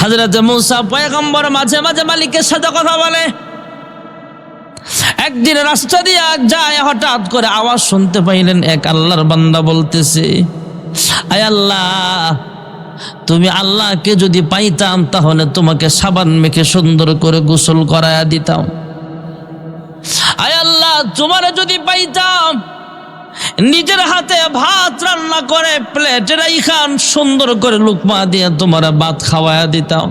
হযরত মূসা পয়গম্বর মাঝে মাঝে মালিকের সাথে কথা বলে। একদিন রাস্তা দিয়ে যায়, হঠাৎ করে আওয়াজ শুনতে পাইলেন এক আল্লাহর বান্দা বলতেছে, আয় আল্লাহ, তুমি আল্লাহকে যদি পাইতাম তাহলে তোমাকে সাবান মেখে সুন্দর করে গোসল করায়া দিতাম। আয় আল্লাহ, তোমার যদি পাইতাম নিজের হাতে ভাত রান্না করে প্লেটে রাইখান সুন্দর করে লুকমা দিয়ে তোমার ভাত খাওয়ায়া দিতাম।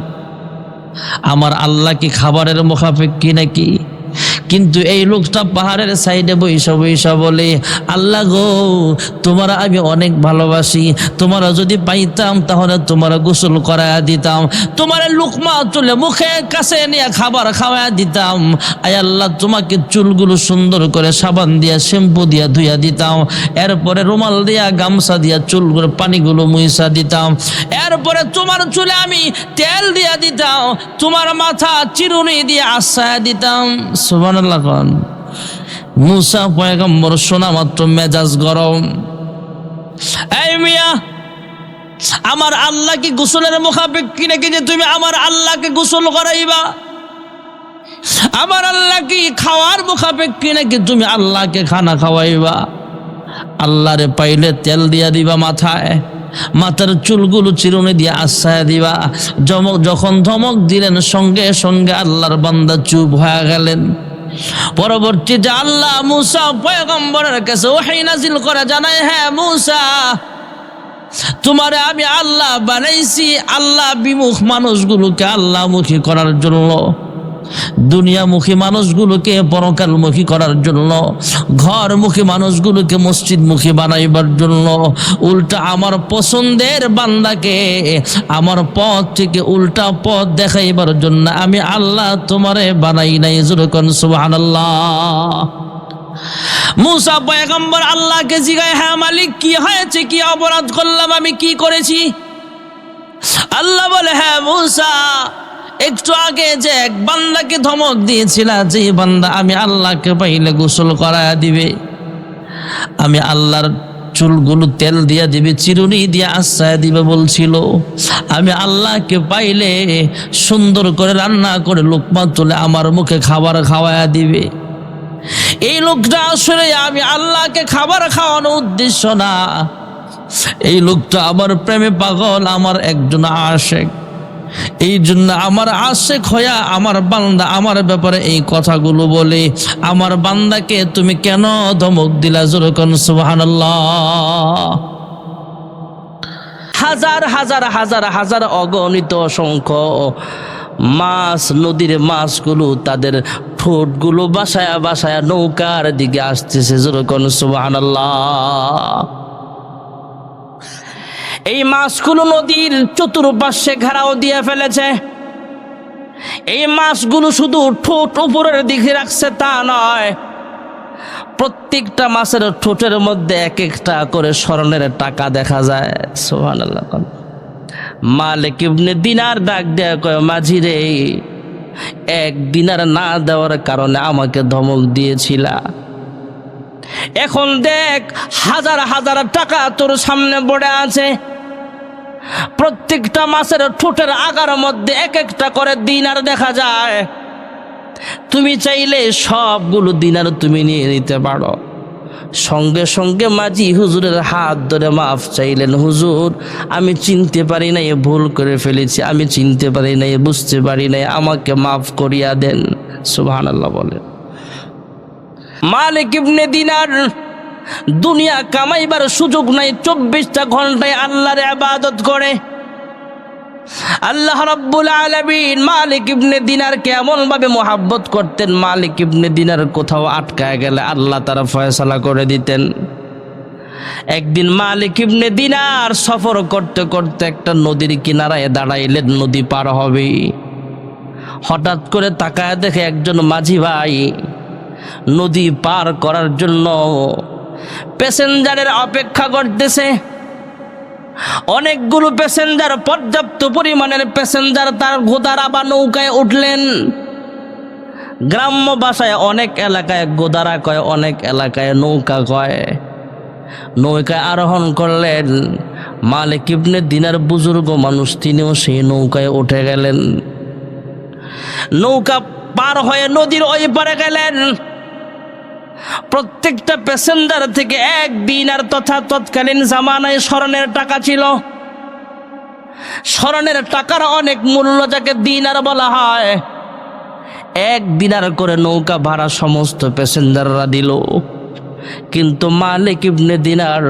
আমার আল্লাহ কি খাবারের মুখাপেক্ষী নাকি? কিন্তু এই লোকটা পাহাড়ের সাইডে বৈশা বলে, আল্লাহ গো, তোমার আমি অনেক ভালোবাসি, তোমার যদি পাইতাম তাহলে তোমার গোসল করায়া দিতাম, তোমার লুকমা তুলে মুখে কাছে নিয়ে খাবার খাওয়ায়া দিতাম। আয় আল্লাহ, তোমাকে চুলগুলো সুন্দর করে সাবান দিয়া শ্যাম্পু দিয়া ধুইয়া দিতাম, এরপরে রুমাল দিয়া গামছা দিয়া চুলগুলো পানিগুলো মুইসা দিতাম, এরপরে তোমার চুলে আমি তেল দিয়া দিতাম, তোমার মাথা চিরুনি দিয়ে আশ্রয় দিতাম। সুবহানাল্লাহ। মূসা পয়গম্বর শোনা মাত্র মেজাজ গরম। এই মিয়া, আমার আল্লাহ কি গোসলের মুখাপেক্ষী নাকি যে তুমি আমার আল্লাহকে গোসল করাইবা? আমার আল্লাহ কি খাওয়ার মুখাপেক্ষী নাকি তুমি আল্লাহকে খানা খাওয়াইবা? আল্লাহরে পাইলে তেল দিয়া দিবা মাথায়, মাথার চুলগুলো চিরুনি দিয়ে আশ্রয় দিবা। যখন ধমক দিলেন সঙ্গে সঙ্গে আল্লাহর বান্দা চুপ হয়ে গেলেন। পরবর্তীতে আল্লাহ মূসা পয়গম্বরের কাছে ওহী নাজিল করে জানায়, হ্যাঁ মূসা, তোমারে আমি আল্লাহ বানাইছি আল্লাহ বিমুখ মানুষগুলোকে আল্লাহমুখী করার জন্য, দুনিয়ামুখী মানুষগুলোকে পরকালমুখী করার জন্য, ঘরমুখী মানুষগুলোকে মসজিদমুখী বানাইবার জন্য। উল্টা আমার পছন্দের বান্দাকে আমার পথ থেকে উল্টা পথ দেখাইবার জন্য আমি আল্লাহ তোমারে বানাই নাই। যেরকম সুবহানাল্লাহ। মূসা পয়গম্বর আল্লাহকে জিজ্ঞাসা, হ্যাঁ মালিক, কি হয়েছে, কি অপরাধ করলাম, আমি কি করেছি? আল্লাহ বলে, হ্যাঁ মূসা, একটু আগে যে এক বান্দাকে ধমক দিয়েছিল, যে বান্দা আমি আল্লাহকে পাইলে গোসল করায়া দিবে, আমি আল্লাহর চুলগুলো তেল দিয়া দিবে, চিরুনি দিয়ে আশ্রয় দিবে বলছিল, আমি আল্লাহকে পাইলে সুন্দর করে রান্না করে লোকমা তুলে আমার মুখে খাবার খাওয়ায়া দিবে, এই লোকটা আসলে আমি আল্লাহকে খাবার খাওয়ানো উদ্দেশ্য না, এই লোকটা আমার প্রেমে পাগল, আমার একজন আশেক, এই জন্য আমার আশেক হইয়া আমার বান্দা আমার ব্যাপারে এই কথাগুলো বলে। আমার বান্দাকে তুমি কেন ধমক দিলা? যেরকম সুবহানাল্লাহ। হাজার হাজার হাজার হাজার অগণিত অসংখ্য মাছ, নদীর মাছগুলো তাদের ঠোঁটগুলো বাসায়া বাসায়া নৌকার দিকে আসতেছে। যেরকম সুবহানাল্লাহ। এই মাছগুলো নদীর চতুর্পাশে ঘেরাও দিয়ে ফেলেছে। এই মাছগুলো শুধু ঠোঁট উপরের দিকে রাখছে তা নয়, প্রত্যেকটা মাছের ঠোঁটের মধ্যে এক একটা করে স্বর্ণের টাকা দেখা যায়। সুবহানাল্লাহ। মালিক ইবনে দিনার ডাক দেয়া কয়, মাঝি রে, এক দিনার না দেওয়ার কারণে আমাকে ধমক দিয়েছিলা, এখন দেখ হাজার হাজার টাকা তোর সামনে পড়ে আছে, প্রত্যেকটা মাছের ঠোঁটের আগার মধ্যে এক একটা করে দিনার দেখা যায়, তুমি চাইলে সবগুলো দিনার তুমি নিয়ে নিতে পারো। সঙ্গে সঙ্গে মাঝি হুজুরের হাত ধরে মাফ চাইলেন, হুজুর আমি চিনতে পারি নাই, ভুল করে ফেলেছি, আমি চিনতে পারি নাই, বুঝতে পারি নাই, আমাকে মাফ করিয়া দেন। সুবহানাল্লাহ বলেন। মালিক ইবনে দিনার দুনিয়া কামাইবার সুযোগ নাই, 24টা ঘন্টায় আল্লাহর ইবাদত করে। আল্লাহ রাব্বুল আলামিন মালিক ইবনে দিনারকে এমন ভাবে মোহাব্বত করতেন, মালিক ইবনে দিনার কোথাও আটকায় গেলে আল্লাহ তারা ফয়সালা করে দিতেন। একদিন মালিক ইবনে দিনার সফর করতে করতে একটা নদীর কিনারায় দাঁড়াইলেন, নদী পার হবে। হঠাৎ করে তাকায় দেখে একজন মাঝি ভাই নদী পার করার জন্য প্যাসেঞ্জারের অপেক্ষা করতেছে। অনেকগুলো প্যাসেঞ্জার, পর্যাপ্ত পরিমাণের প্যাসেঞ্জার তার গোদারা বা নৌকায় উঠলেন। গ্রাম্য ভাষায় অনেক এলাকায় গোদারা কয়, অনেক এলাকায় নৌকা কয়। নৌকায় আরোহণ করলেন। মালিক ইবনে দিনার বুজুর্গ মানুষ, তিনিও সেই নৌকায় উঠে গেলেন। নৌকা পার হয়ে নদীর ওই পারে গেলেন। প্রত্যেকটা প্যাসেঞ্জার থেকে 1 দিনার তথা তৎকালীন জামানায় স্বর্ণের টাকা ছিল। স্বর্ণের টাকার অনেক মূল্য, যাকে দিনার বলা হয়। 1 দিনার করে নৌকা ভাড়া সমস্ত প্যাসেঞ্জাররা দিল। কিন্তু মালিক ইবনে দিনার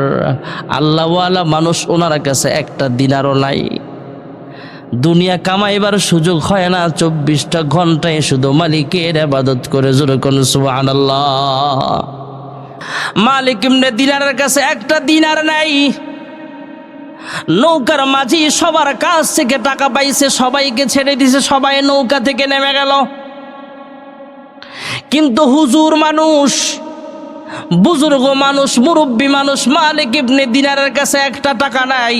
আল্লাহওয়ালা মানুষ, ওনার কাছে 1টা দিনারও নাই। দুনিয়া কামাইবার সুযোগ হয় না, 24টা ঘন্টায় শুধু মালিকের ইবাদত করে। জোরে কোন সুবহানাল্লাহ। মালিক ইবনে দিনারের কাছে 1টা দিনার নাই। নৌকার মাঝি সবার কাছ থেকে টাকা পাইছে, সবাইকে ছেড়ে দিছে, সবাই নৌকা থেকে নেমে গেল। কিন্তু হুজুর মানুষ, বুজুর্গ মানুষ, মুরব্বী মানুষ, মালিক ইবনে দিনারের কাছে 1টা টাকা নাই।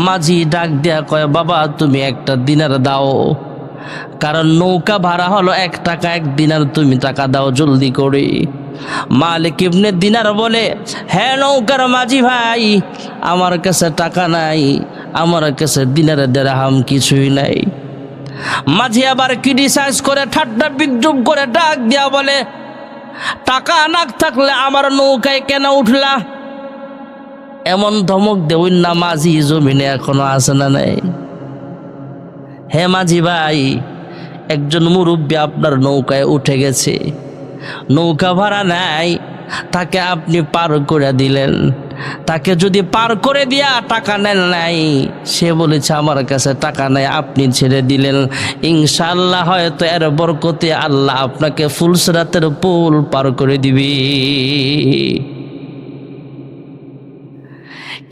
মাঝি ডাক দেয়া কয়, বাবা তুমি 1টা দিনার দাও, কারণ নৌকা ভাড়া হলো 1 টাকা, 1 দিনার তুমি টাকা দাও জলদি করে। মালিক ইবনে দিনার বলে, হ্যাঁ নৌকার মাঝি ভাই, আমার কাছে টাকা নাই, আমার কাছে দিনার দিরহাম কিছুই নাই। মাঝি আবার ক্রিটিসাইজ করে, ঠাট্টা বিদ্রুপ করে ডাক দেয়া বলে, টাকা না থাকলে আমার নৌকায় কেন উঠলা? এমন ধমক দেউন না মাঝি জমিনে এখনো আছে না নাই? হে মাঝি ভাই, একজন মুরব্বী আপনার নৌকায় উঠে গেছে, নৌকা ভাড়া নাই, তাকে আপনি পার করে দিলেন। তাকে যদি পার করে দিয়া টাকা নেন নাই, সে বলেছে আমার কাছে টাকা নাই, আপনি ছেড়ে দিলেন, ইনশাআল্লাহ হয়তো এর বরকতে আল্লাহ আপনাকে ফুলসিরাতের পুল পার করে দিবে।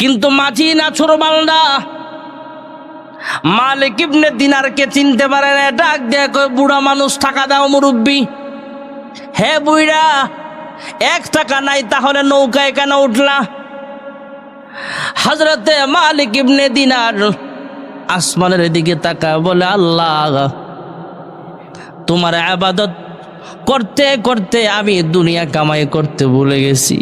কিন্তু মাঝি নাছোড়বান্দা মালিক ইবনে দিনারকে চিনতে পারে না। ডাক দেয়া কয়, বুড়া মানুষ টাকা দাও মুরব্বী। হে বুইড়া, 1 টাকা নাই, তাহলে নৌকায় কেন উঠলা? হযরতে মালিক ইবনে দিনার আসমানের দিকে তাকায় বলে, আল্লাহ তোমার ইবাদত করতে করতে আমি দুনিয়া কামাই করতে ভুলে গেছি।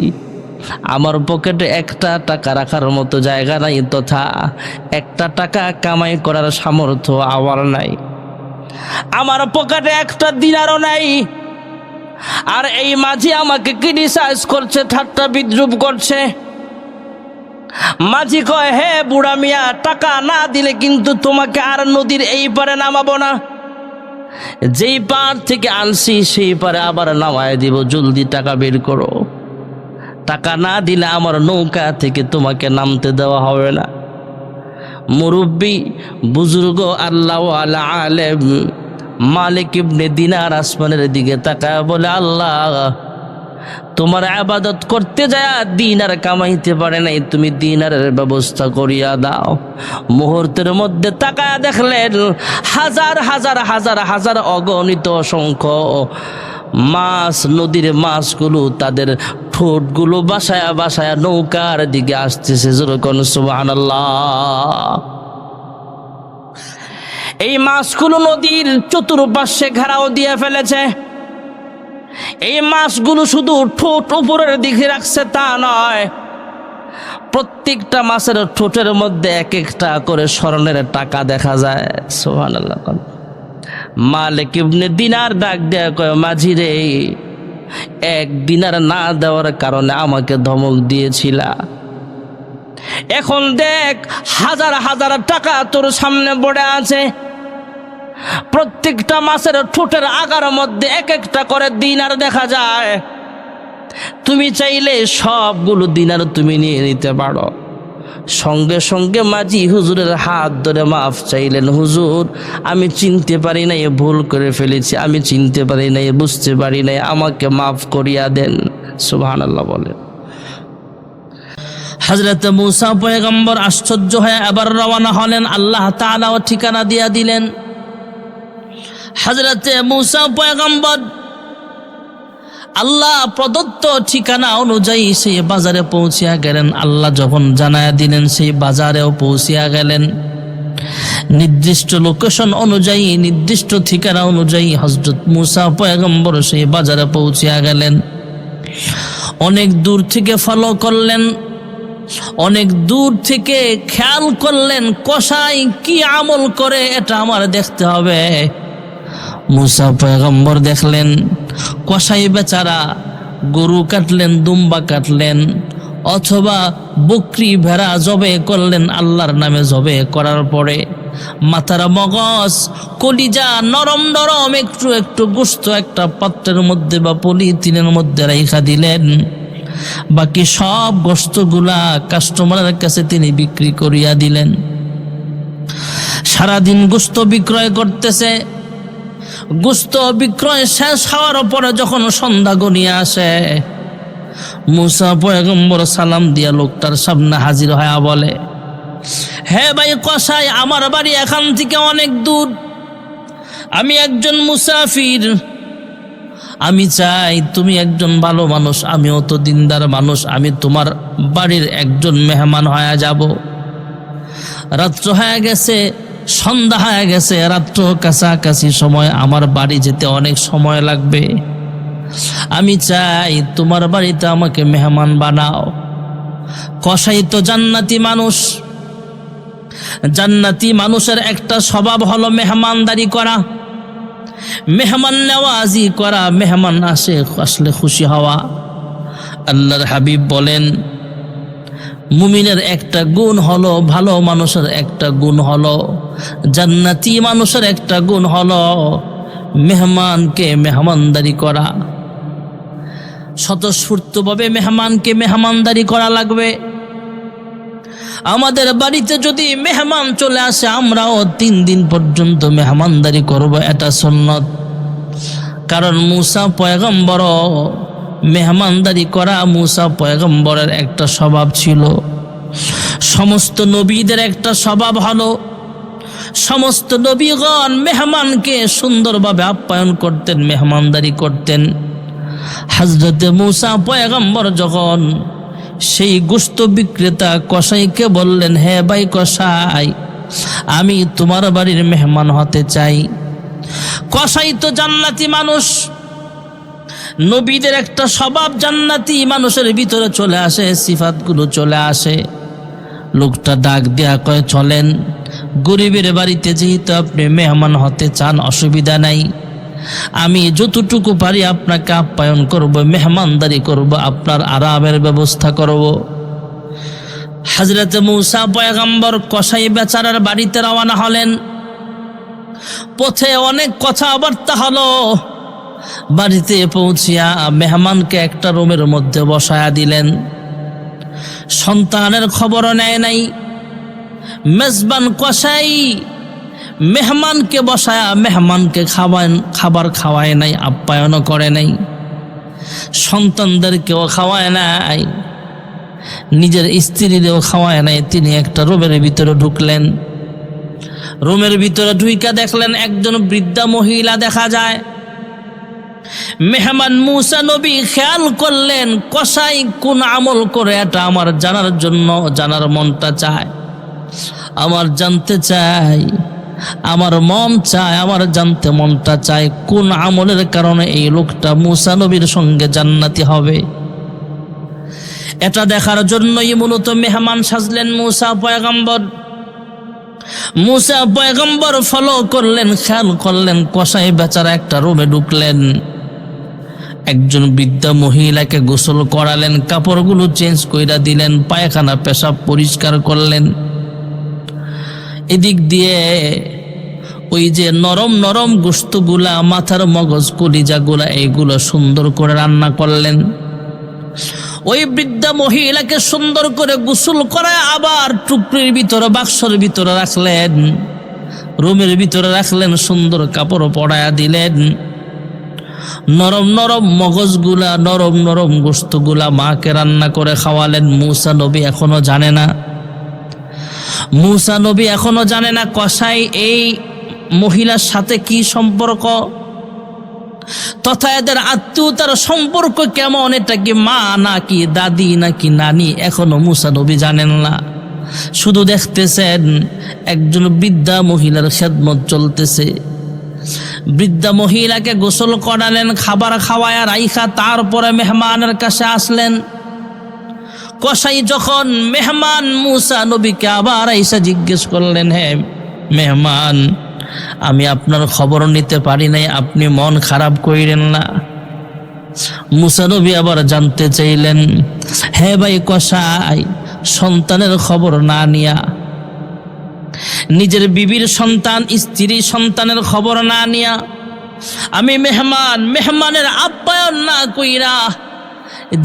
আমার পকেটে 1টা টাকা রাখার মতো জায়গা নাই, তথা 1টা টাকা কামাই করার সামর্থ্য আমার নাই। আমার পকেটে 1টা দিনারও নাই। আর এই মাঝি আমাকে ক্রিটিসাইজ করছে, ঠাট্টা বিদ্রুপ করছে। মাঝি কয়, হে বুড়া মিয়া, টাকা না দিলে কিন্তু তোমাকে আর নদীর এই পারে নামাবো না। যেই পার থেকে আনছি সেই পারে আবার নামায় দিব, জলদি টাকা বের করো। টাকা না দিলে আমার নৌকা থেকে তোমাকে নামতে দেওয়া হবে না। মুরব্বী, বুজুর্গ, আল্লাহওয়ালা আলেম মালিক ইবনে দিনার আসমানের দিকে তাকায় বলে, আল্লাহ তোমার ইবাদত করতে যায় দিনার কামাইতে পারে নাই, তুমি দিনারের ব্যবস্থা করিয়া দাও। মুহূর্তের মধ্যে তাকায় দেখলেন হাজার হাজার হাজার হাজার অগণিত অসংখ্য মাছ, নদীর মাছগুলো তাদের ঠোঁটগুলো বাসায়া বাসায়া নৌকার দিকে আসতেছে। যেরকম সুবহানাল্লাহ। এই মাছগুলো নদীর চতুর্পাশে ঘেরাও দিয়ে ফেলেছে। এই মাছগুলো শুধু ঠোঁট উপরের দিকে রাখছে তা নয়, প্রত্যেকটা মাছের ঠোঁটের মধ্যে 1-1টা করে স্বর্ণের টাকা দেখা যায়। সুবহানাল্লাহ। মালিক ইবনে দিনার ডাক দেয়া কয়, মাঝি রে, 1 দিনার না দেওয়ার কারণে আমাকে ধমক দিয়েছিলা, এখন দেখ হাজার হাজার টাকা তোর সামনে পড়ে আছে। প্রত্যেকটা মাছের ঠোঁটের আগার মধ্যে 1-1টা করে দিনার দেখা যায়। তুমি চাইলে সবগুলো দিনার তুমি নিয়ে নিতে পারো। সঙ্গে সঙ্গে মাঝি হুজুরের হাত ধরে মাফ চাইলেন, হুজুর আমি চিনতে পারি নাই, ভুল করে ফেলেছি, আমি চিনতে পারি নাই, বুঝতে পারি নাই, আমাকে মাফ করিয়া দেন। সুবহানাল্লাহ বলে। হযরত মূসা পয়গম্বর আশ্চর্য হয়ে আবার রওনা হলেন। আল্লাহ তাআলাও ঠিকানা দিয়া দিলেন। হযরত মূসা পয়গম্বর আল্লাহ প্রদত্ত ঠিকানা অনুযায়ী সেই বাজারে পৌঁছিয়া গেলেন। আল্লাহ যখন জানায়া দিলেন সেই বাজারেও পৌঁছিয়া গেলেন। নির্দিষ্ট লোকেশন অনুযায়ী, নির্দিষ্ট ঠিকানা অনুযায়ী হযরত মূসা পয়গম্বর সেই বাজারে পৌঁছিয়া গেলেন। অনেক দূর থেকে ফলো করলেন, অনেক দূর থেকে খেয়াল করলেন কসাই কি আমল করে এটা আমার দেখতে হবে। মুসা পয়গম্বর দেখলেন কসাই বেচারা গরু কাটলেন, দুম্বা কাটলেন, অথবা বকরি ভেড়া জবে করলেন। আল্লাহর নামে জবে করার পরে মাথার মগজ কলিজা নরম নরম একটু একটু গোশত একটা পাত্রের মধ্যে বা পলিথিনের মধ্যে রাইখা দিলেন। বাকি সব গোশতগুলা কাস্টমারের কাছে তিনি বিক্রি করিয়া দিলেন। সারাদিন গোশত বিক্রয় করতেছে। গোশত বিক্রয় শেষ হওয়ার পরে যখন সন্ধ্যা গনিয়ে আসে, মুসা পয়গম্বর সালাম দিয়া লোকটার সামনে হাজির হয়ে বলে, হে ভাই কসাই, আমার বাড়ি এখান থেকে অনেক দূর, আমি একজন মুসাফির, আমি চাই তুমি একজন ভালো মানুষ, আমিও তো দিনদার মানুষ, আমি তোমার বাড়ির একজন মেহমান হয়ে যাব। রাত্র হয়ে গেছে, সন্ধ্যা হয়ে গেছে, রাত্র কাছাকাছি সময়, আমার বাড়ি যেতে অনেক সময় লাগবে, আমি চাই তোমার বাড়িতে আমাকে মেহমান বানাও। কসাই তো জান্নাতি মানুষ, জান্নাতি মানুষের একটা স্বভাব হলো মেহমানদারি করা, মেহমান নেওয়াজি করা, মেহমান আসলে খুশি হওয়া। আল্লাহর হাবিব বলেন মুমিনের একটা গুণ হলো, ভালো মানুষের একটা গুণ হলো, জান্নাতি মানুষের একটা গুণ হলো মেহমানকে মেহমানদারি করা। স্বতঃস্ফূর্তভাবে মেহমানকে মেহমানদারি করা লাগবে। আমাদের বাড়িতে যদি মেহমান চলে আসে, আমরাও 3 দিন পর্যন্ত মেহমানদারি করব, এটা সুন্নত। কারণ মুসা পয়গম্বর মেহমানদারি করা মুসা পয়গম্বরের একটা স্বভাব ছিল। সমস্ত নবীদের একটা স্বভাব হলো, সমস্ত নবীগণ মেহমানকে সুন্দরভাবে আপ্যায়ন করতেন, মেহমানদারি করতেন। হযরতে মুসা পয়গম্বর যখন সেই গোশত বিক্রেতা কসাইকে বললেন, হে ভাই কসাই, আমি তোমার বাড়ির মেহমান হতে চাই। কসাই তো জান্নাতি মানুষ, নবীদের একটা স্বভাব জান্নাতি মানুষের ভিতরে চলে আসে, সিফাতগুলো চলে আসে। লোকটা ডাক দেয়া কয়, চলেন, গরিবের বাড়িতে যেহেতু আপনি মেহমান হতে চান, অসুবিধা নাই, আমি যতটুকু পারি আপনাকে আপ্যায়ন করব, মেহমানদারি করব, আপনার আরামের ব্যবস্থা করব। হযরত মুসা পয়গম্বর কসাই বেচারার বাড়িতে রওনা হলেন। পথে অনেক কথাবার্তা হলো। বাড়িতে পৌঁছিয়া মেহমানকে একটা রুমের মধ্যে বসায়া দিলেন। সন্তানের খবরও নেয় নাই। মেজবান কসাই মেহমানকে বসায়া মেহমানকে খাবার খাওয়ায় নাই, আপ্যায়নও করে নাই, সন্তানদেরকেও খাওয়ায় নাই, নিজের স্ত্রীদেরও খাওয়ায় নাই। তিনি একটা রুমের ভিতরে ঢুকলেন। রুমের ভিতরে ঢুইকা দেখলেন একজন বৃদ্ধা মহিলা দেখা যায়। মেহমান মুসা নবী খেয়াল করলেন কসাই কোন আমল করে, এটা আমার জানার জন্য, জানার মনটা চায়, আমার জানতে চাই, আমার মন চায়, আমার জানতে মনটা চায় কোন আমলের কারণে এই লোকটা মুসা নবীর সঙ্গে জান্নাতি হবে। এটা দেখার জন্যই মূলত মেহমান সাজলেন মুসা পয়গম্বর। মুসা পয়গম্বর ফলো করলেন, খেয়াল করলেন কসাই বেচারা একটা রুমে ঢুকলেন। একজন বৃদ্ধা মহিলাকে গোসল করালেন, কাপড়গুলো চেঞ্জ কইরা দিলেন, পায়খানা পেশাব পরিষ্কার করলেন। এদিক দিয়ে ওই যে নরম নরম গোশতগুলা, মাথার মগজ, কলিজাগুলা, এইগুলো সুন্দর করে রান্না করলেন। ওই বৃদ্ধা মহিলাকে সুন্দর করে গোসল করায় আবার টুকরির ভিতরে, বাক্সের ভিতরে রাখলেন, রুমের ভিতরে রাখলেন, সুন্দর কাপড় পরায়া দিলেন। নরম নরম মগজগুলা, নরম নরম গোশতগুলা মাকে রান্না করে খাওয়ালেন। মুসা নবী এখনো জানে না, মুসা নবী এখনো জানে না কসাই এই মহিলার সাথে কি সম্পর্ক, তথা এদের আত্মীয়তার সম্পর্ক কেমন, এটা কি মা নাকি দাদি নাকি নানি, এখনো মুসা নবী জানেন না। শুধু দেখতেছেন একজন বৃদ্ধা মহিলার খেদমত চলতেছে। বৃদ্ধা মহিলাকে গোসল করালেন, খাবার খাওয়ায়া রাইখা তারপরে মেহমানের কাছে আসলেন। কসাই যখন মেহমান মুসা নবীকে আবার আইসা জিজ্ঞেস করলেন, হ্যাঁ মেহমান, আমি আপনার খবর নিতে পারি নাই, আপনি মন খারাপ কইরেন না। মুসা নবী আবার জানতে চাইলেন, হ্যাঁ ভাই কসাই, সন্তানের খবর না নিয়া, নিজের বিবির সন্তান, স্ত্রী সন্তানের খবর না নিয়া আমি মেহমানের আপ্যায়ন না কইরা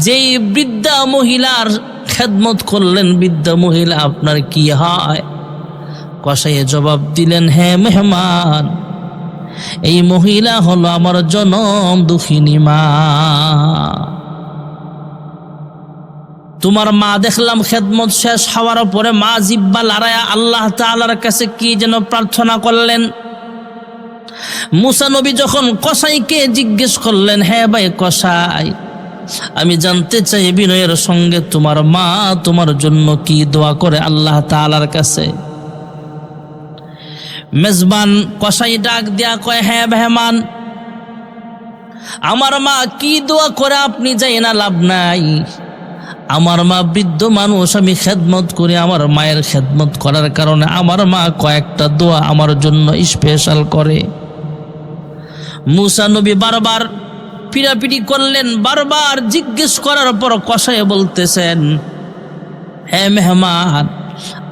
যেই বৃদ্ধা মহিলার খেদমত করলেন, বৃদ্ধা মহিলা আপনার কি হয়? কসাইয়ে জবাব দিলেন, হ্যাঁ মেহমান, এই মহিলা হলো আমার জনম দুঃখিনী মা। তোমার মা দেখলাম খেদমত শেষ হওয়ার পরে মা জিব্বা লড়ায়া আল্লাহ তাআলার কাছে কি যেন প্রার্থনা করলেন। মুসা নবী যখন কসাইকে জিজ্ঞেস করলেন, হ্যাঁ ভাই কসাই, আমি জানতে চাই বিনয়ের সঙ্গে তোমার মা তোমার জন্য কি দোয়া করে আল্লাহ তাআলার কাছে। মেজবান কসাই ডাক দিয়া কয়, হ্যাঁ মেহমান, আমার মা কি দোয়া করে আপনি যাই না লাভ নাই। আমার মা বৃদ্ধ মানুষ, আমি খেদমত করি, আমার মায়ের খেদমত করার কারণে আমার মা কয়েকটা দোয়া আমার জন্য স্পেশাল করে। মুসা নবী বারবার পিড়াপিড়ি করলেন, বারবার জিজ্ঞেস করার পর কসাই বলতেছেন, হ্যাঁ মেহমান,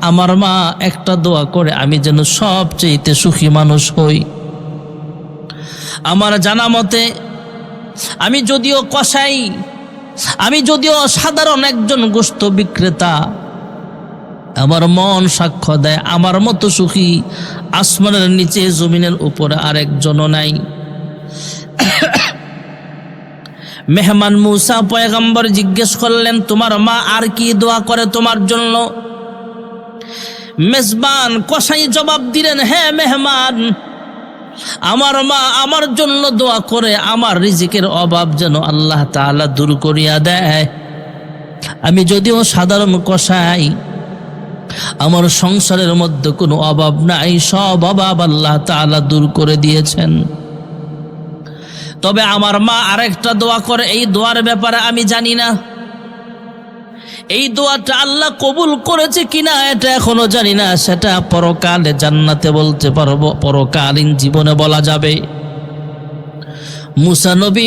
আমার মা একটা দোয়া করে আমি যেন সবচেয়ে সুখী মানুষ হই। আমার জানা মতে আমি যদিও কসাই, আমি যদিও সাধারণ একজন গোশত বিক্রেতা, আমার মন সাক্ষ্য দেয় আমার মতো সুখী আসমানের নিচে জমিনের উপরে আরেকজনও নাই। মেহমান মুসা পয়গম্বর জিজ্ঞেস করলেন, তোমার মা আর কি দোয়া করে তোমার জন্য? মেজবান কসাই জবাব দিলেন, হ্যাঁ মেহমান, আমার মা আমার জন্য দোয়া করে আমার রিজিকের অভাব যেন আল্লাহ তাআলা দূর করিয়া দেয়। আমি যদিও সাধারণ কসাই, আমার সংসারের মধ্যে কোনো অভাব নাই, সব অভাব আল্লাহ তাআলা দূর করে দিয়েছেন। তবে আমার মা আরেকটা দোয়া করে, এই দোয়ার ব্যাপারে আমি জানি না। এই দোয়াটা আল্লাহ কবুল করেছে কিনা এটা এখনো জানি না, সেটা পরকালে জান্নাতে বলতে পারবো, পরকালীন জীবনে বলা যাবে। মুসা নবী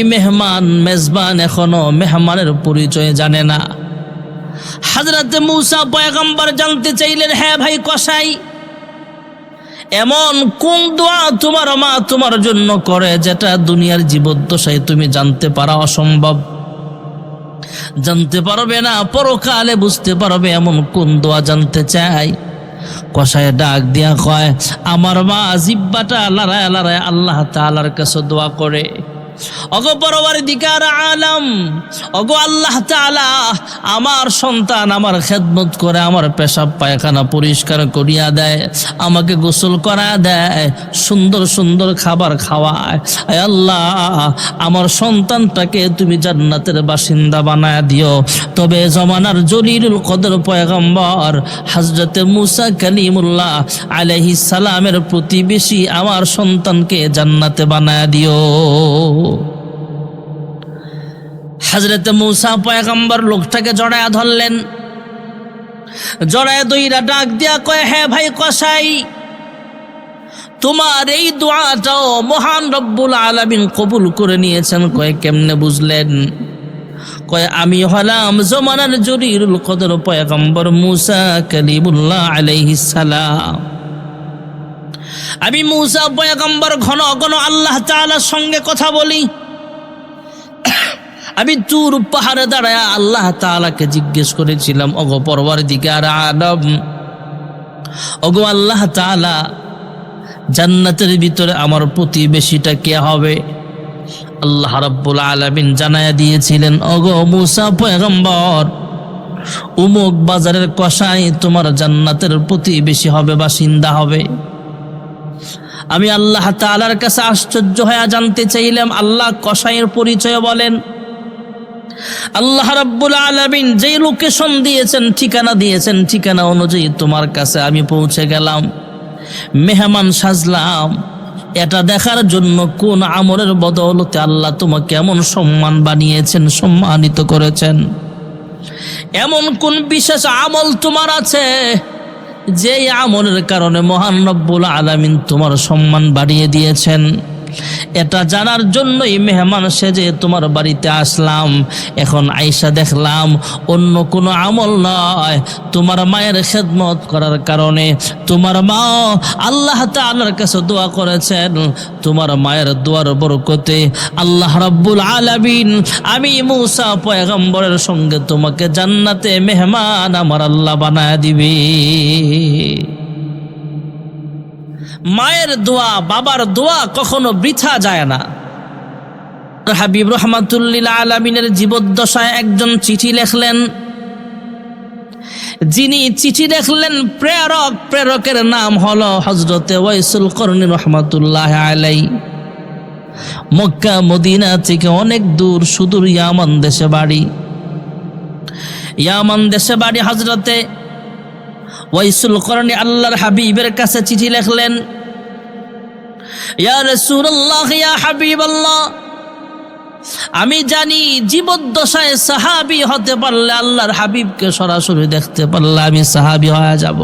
মেজবান এখনো মেহমানের পরিচয় জানে না। হযরতে মুসা পয়গম্বর জানতে চাইলেন, হ্যাঁ ভাই কসাই, এমন কোন দোয়া তোমার মা তোমার জন্য করে যেটা দুনিয়ার জীবদ্দশায় তুমি জানতে পারা অসম্ভব? জানতে পারবে না, পরকালে বুঝতে পারবে, এমন কোন দোয়া জানতে চাই। কসাই ডাক দিয়া কয়, আমার মা জিব্বাটা লড়ায় লড়ায় আল্লাহ তাআলার কাছে দোয়া করে, ওগো পরওয়ারদিগার আলম, ওগো আল্লাহ তাআলা, আমার সন্তান আমার খেদমত করে, আমার পেশাব পায়খানা পরিষ্কার করিয়া দেয়, আমাকে গোসল করা দেয়, সুন্দর সুন্দর খাবার খাওয়ায়। আয় আল্লাহ, আমার সন্তানটাকে তুমি জান্নাতের বাসিন্দা বানায় দিও। তবে জমানার জলিলুল কদর পয়গম্বর হযরতে মুসা কালিমুল্লাহ আলাইহিস সালামের প্রতিবেশী আমার সন্তানকে জান্নাতে বানায় দিও। হযরতে মুসা পয়গম্বর লোকটাকে জড়ায়া ধরলেন, জড়ায়া দইরা ডাক দিয়া কয়, হ্যাঁ ভাই কসাই, তোমার এই দোয়াটাও মহান রব্বুল আলামিন কবুল করে নিয়েছেন। কয় কেমনে বুঝলেন? কয় আমি হলাম জমানার জলিলুল কদর পয়গম্বর মুসা কালিমুল্লাহ আলাইহিস সালাম। আমি মুসা পয়গম্বর ঘন ঘন আল্লাহ তাআলার সঙ্গে কথা বলি। আমি তুর পাহাড়ে দাঁড়ায় আল্লাহ তাআলাকে জিজ্ঞেস করেছিলাম, ওগো পরওয়ারদিগার আলম, ওগো আল্লাহ তাআলা, জান্নাতের ভিতরে আমার প্রতিবেশীটা কে হবে? আল্লাহ রাব্বুল আলামিন জানায়া দিয়েছিলেন, ওগো মুসা পয়গম্বর, উমুক বাজারের কসাই তোমার জান্নাতের প্রতিবেশী হবে, বাসিন্দা হবে। আমি আল্লাহ তাআলার কাছে আশ্চর্য হয়ে জানতে চাইলাম, আল্লাহ কসাইয়ের পরিচয় বলেন। আল্লাহ রাব্বুল আলামিন যেই লোকেশন দিয়েছেন, ঠিকানা দিয়েছেন, ঠিকানা অনুযায়ী তোমার কাছে আমি পৌঁছে গেলাম, মেহমান সাজলাম। এটা দেখার জন্য কোন আমলের বদৌলতে আল্লাহ তোমাকে এমন সম্মান বানিয়েছেন, সম্মানিত করেছেন। এমন কোন বিশেষ আমল তোমার আছে যে আমলের কারণে মহান রব্বুল আলামিন তোমার সম্মান বাড়িয়ে দিয়েছেন? এটা জানার জন্যই মেহমান সেজে তোমার বাড়িতে আসলাম। এখন আইসা দেখলাম অন্য কোনো আমল নয়, তোমার মায়ের খেদমত করার কারণে তোমার মা আল্লাহ তাআলার কাছে দোয়া করেছেন। তোমার মায়ের দোয়ার বরকতে আল্লাহ রাব্বুল আলামিন আমি মূসা পয়গম্বরের সঙ্গে তোমাকে জান্নাতে মেহমান আমার আল্লাহ বানায় দিবে। মায়ের দোয়া, বাবার দোয়া কখনো বৃথা যায় না। হাবিব রহমাতুল্লিল আলামিনের জীবদ্দশায় একজন চিঠি লেখলেন। যিনি চিঠি লেখলেন প্রেরকের নাম হলো হযরতে ওয়াইসুল করনী রহমাতুল্লাহ আলাইহি। মক্কা মদিনা থেকে অনেক দূর, সুদূর ইয়ামান দেশে বাড়ি। ইয়ামান দেশে বাড়ি হযরতে ওয়াইসুল করনী আল্লাহর হাবিবের কাছে চিঠি লিখলেন, ইয়া রাসূলুল্লাহ, ইয়া হাবিবাল্লাহ, আমি জানি জীবদ্দশায় সাহাবী হতে পারলে, আল্লাহর হাবিবকে সরাসরি দেখতে পারলে আমি সাহাবী হয়ে যাব।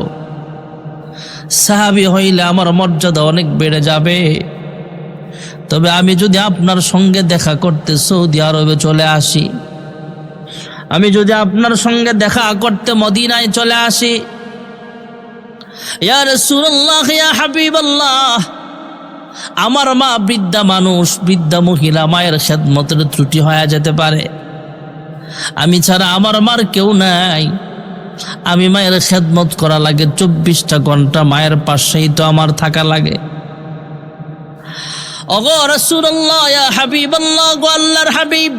সাহাবী হইলে আমার মর্যাদা অনেক বেড়ে যাবে। তবে আমি যদি আপনার সঙ্গে দেখা করতে সৌদি আরবে চলে আসি, আমি যদি আপনার সঙ্গে দেখা করতে মদিনায় চলে আসি, ইয়া রাসূলুল্লাহ, ইয়া হাবিবাল্লাহ, আমার মা বৃদ্ধা মানুষ, বৃদ্ধা মহিলা, মায়ের খেদমতের ত্রুটি হয়ে যেতে পারে। আমি ছাড়া আমার মার কেউ নাই। আমি মায়ের খেদমত করা লাগে 24টা ঘন্টা, মায়ের পাশেই তো আমার থাকা লাগে। ওগো রাসূলুল্লাহ, ইয়া হাবিবাল্লাহ, গো আল্লাহর হাবিব,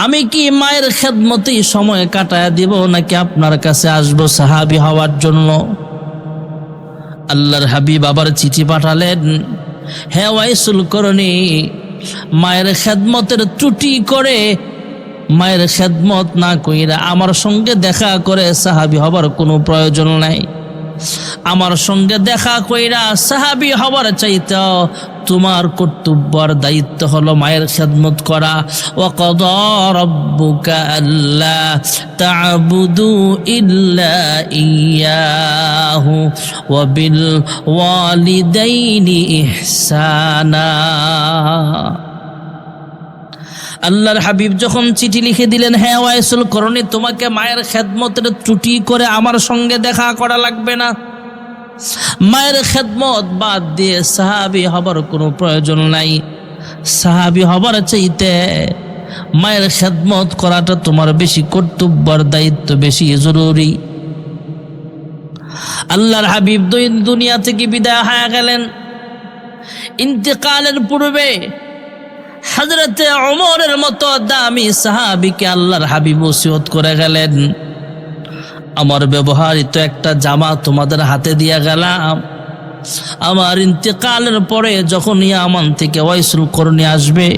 আমি কি মায়ের খেদমতেই সময় কাটায় দিব নাকি আপনার কাছে আসবো সাহাবী হওয়ার জন্য? আল্লাহর হাবিব আবার চিঠি পাঠালেন, হে ওয়াইসুল করনী, মায়ের খেদমতের ত্রুটি করে, মায়ের খেদমত না কইরা আমার সঙ্গে দেখা করে সাহাবী হবার কোনো প্রয়োজন নাই। আমার সঙ্গে দেখা কইরা সাহাবী হবার চাইতে তোমার কর্তব্য আর দায়িত্ব হলো মায়ের খেদমত করা। ওয়া কাদা রাব্বুকা আল্লা তা'বুদু ইল্লা ইয়্যাহু ওয়া বিল ওয়ালিদাইনি ইহসানা। আল্লাহর হাবিব যখন চিঠি লিখে দিলেন, হ্যাঁ ওয়াইসুল করনী, তোমাকে মায়ের খেদমতের ত্রুটি করে আমার সঙ্গে দেখা করা লাগবে না। মায়ের খেদমত বাদ দিয়ে সাহাবী হবার কোনো প্রয়োজন নাই। সাহাবী হবার চাইতে মায়ের খেদমত করাটা তোমার বেশি কর্তব্য আর দায়িত্ব বেশি জরুরি। আল্লাহর হাবিব দুনিয়া থেকে বিদায় হয়ে গেলেন। ইন্তেকালের পূর্বে হযরতে ওমরের মতো দামি সাহাবীকে আল্লাহর হাবিব ওসিয়ত করে গেলেন, আমার ব্যবহৃত একটা জামা তোমাদের হাতে দিয়ে গেলাম। আমার ইন্তেকালের পরে যখন ইয়ামান থেকে ওয়াইসুল করনী আসবে,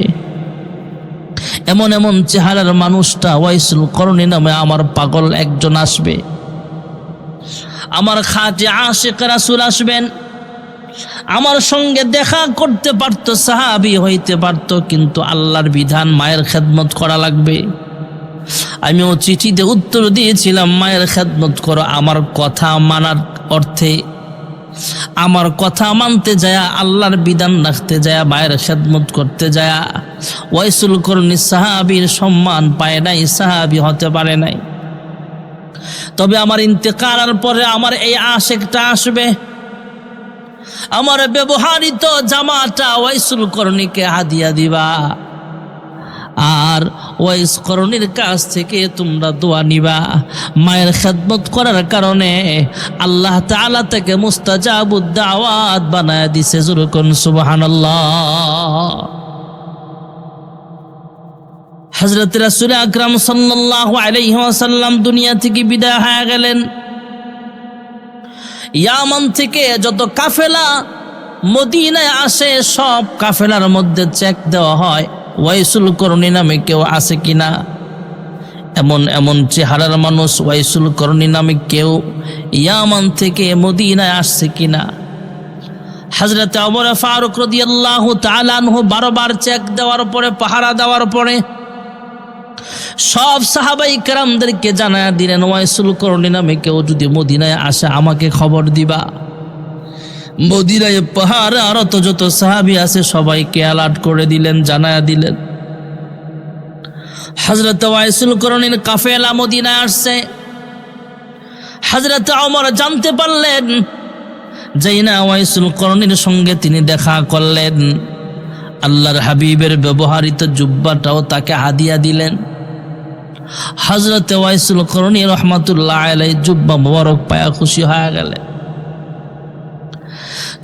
এমন এমন চেহারার মানুষটা ওয়াইসুল করনী নামে আমার পাগল একজন আসবে। আমার খাঁটি আশিক রাসূল আসবেন, আমার সঙ্গে দেখা করতে পারতো, সাহাবী হইতে পারতো, কিন্তু আল্লাহর বিধান মায়ের খেদমত করা লাগবে। আমিও চিঠিতে উত্তর দিয়েছিলাম, মায়ের খেদমত করো আমার কথা মানার অর্থে। আমার কথা মানতে যায়, আল্লাহর বিধান রাখতে যায়, মায়ের খেদমত করতে যায় ওয়াইসুল করনী সাহাবীর সম্মান পায় নাই, সাহাবী হতে পারে নাই। তবে আমার ইন্তেকালের পরে আমার এই আশিকটা আসবে, আমার ব্যবহৃত জামাটা ওয়াইসুল করণীকে হাদিয়া দিবা, আর ওয়াইস করণীর কাছ থেকে তোমরা দোয়া নিবা। মায়ের খেদমত করার কারণে আল্লাহ তাআলা থেকে মুস্তাজাবুদ দাওয়াত বানায় দিছে। জোরকন সুবহানাল্লাহ। হযরত রাসূল আকরাম সাল্লাল্লাহু আলাইহি ওয়াসাল্লাম দুনিয়া থেকে বিদায় হয়ে গেলেন। ইয়ামান থেকে যত কাফেলা মদিনায় আসে, সব কাফেলার মধ্যে চেক দেওয়া হয় ওয়াইসুল করণী নামে কেউ আছে কিনা। এমন এমন চেহারার মানুষ ওয়াইসুল করণী নামে কেউ ইয়ামান থেকে মদিনায় আসছে কিনা। হযরত ওমর ফারুক রাদিয়াল্লাহু তাআলা আনহু 12 বার চেক দেওয়ার পরে, পাহারা দেওয়ার পরে সব সাহাবাই কেরামদেরকে জানায়া দিলেন, ওয়াইসুল করনী নামে কেউ যদি মদিনায় আসে আমাকে খবর দিবা। মদিনায় পাহাড়ে আরো তো যত সাহাবী আছে সবাইকে অ্যালার্ট করে দিলেন, জানায়া দিলেন। হযরত ওয়াইসুল করনীর কাফেলা মদিনায় আসছে। হযরত ওমর জানতে পারলেন, যেই না ওয়াইসুল করনীর সঙ্গে তিনি দেখা করলেন, আল্লাহর হাবিবের ব্যবহৃত জুব্বাটাও তাকে হাদিয়া দিলেন। হযরত ওয়াইসুল করনী রাহমাতুল্লাহ আলাইহি জুব্বা মোবারক পায়া খুশি হয়ে গেলেন।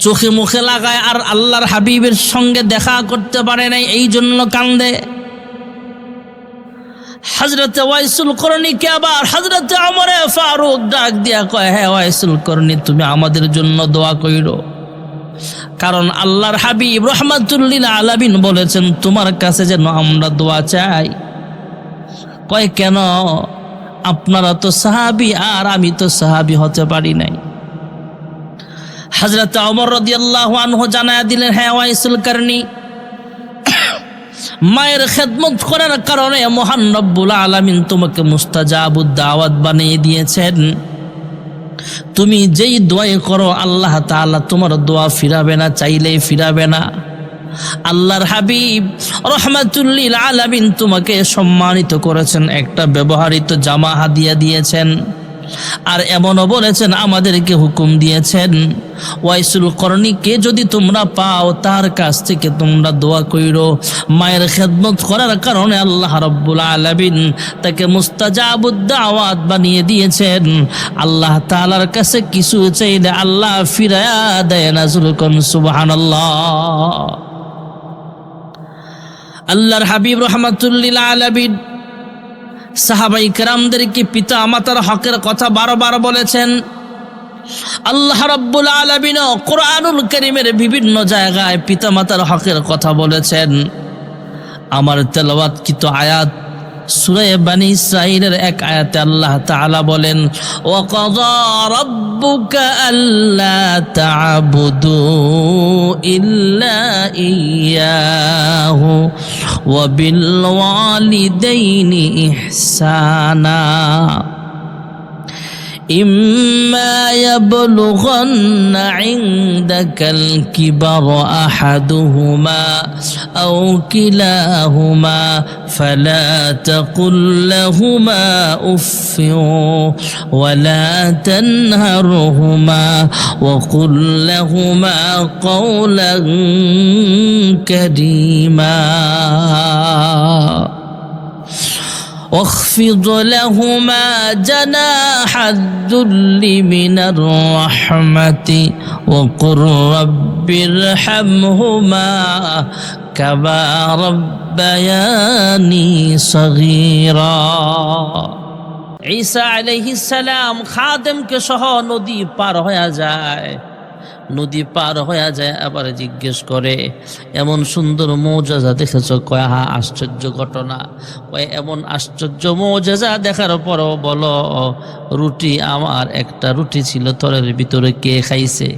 চোখে মুখে লাগায় আর আল্লাহর হাবিবের সঙ্গে দেখা করতে পারে নাই, এই জন্য কান্দে। হযরত ওয়াইসুল করনীকে আবার হযরত ওমর ফারুক ডাক দিয়া কয়, হ্যাঁ ওয়াইসুল করনী, তুমি আমাদের জন্য দোয়া কইরো, কারণ আল্লাহর হাবিব রাহমাতুল লিল আলামিন বলেছেন তোমার কাছে যেন আমরা দোয়া চাই। কয় কেন? আপনারা তো সাহাবী আর আমি তো সাহাবী হতে পারি নাই। হযরত ওমর রাদিয়াল্লাহু আনহু জানায়া দিলেন, হ্যাঁ ওয়াইসুল করনী, মায়ের খেদমত করার কারণে মহান রব্বুল আলামিন তোমাকে মুস্তাজাবুদ দাওয়াত বানিয়ে দিয়েছেন। তুমি যেই দোয়া করো আল্লাহ তাআলা তোমার দোয়া ফিরাবে না, চাইলেই ফিরাবে না। আল্লাহর হাবিব রাহমাতুল লিল আলামিন তোমাকে সম্মানিত করেছেন, একটা ব্যবহৃত জামা হাদিয়া দিয়েছেন। আর এমনও বলেছেন, আমাদেরকে হুকুম দিয়েছেন ওয়াইসুল করনীকে যদি তোমরা পাও তার কাছ থেকে তোমরা দোয়া কইরো। মায়ের খেদমত করার কারণে আল্লাহ রাব্বুল আলামিন তাকে মুস্তাজাবুদ দাওয়াত বানিয়ে দিয়েছেন। আল্লাহ তাআলার কাছে কিছু চাইলে আল্লাহ ফিরায়া দেয় না। যুলকুন সুবহানাল্লাহ। আল্লাহর হাবিব রাহমাতুল লিল আলামিন সাহাবাই কেরামদেরকে পিতা মাতার হকের কথা বারবার বলেছেন। আল্লাহ রাব্বুল আলামিন কোরআনুল কারীমের বিভিন্ন জায়গায় পিতা মাতার হকের কথা বলেছেন। আমার তেলাওয়াতকৃত আয়াত সূরা বনী ইসরাঈলের এক আয়াতে আল্লাহ তাআলা বলেন, ওয়া কাযা রাব্বুকা আল্লা তা'বুদু ইল্লা ইয়্যাহু ওয়া বিল ওয়ালিদাইনি ইহসানা إما يبلغن عندك الكبر أحدهما أو كلاهما فلا تقل لهما أف ولا تنهرهما وقل لهما قولا كريما واخفض لهما جناح الذل من الرحمة وقل رب ارحمهما كما ربياني صغيرا। ঈসা আলাইহিস সালাম খাদেমকে সহ নদী পার হয়ে যায়। নদী পার হয়ে যায়, আবার জিজ্ঞেস করে, এমন সুন্দর মুজিজা দেখেছো? কয় হ্যাঁ, আশ্চর্য ঘটনা। কয় এমন আশ্চর্য মুজিজা দেখার পরও বলো, রুটি আমার একটা রুটি ছিল তরের ভিতরে, কে খাইছে?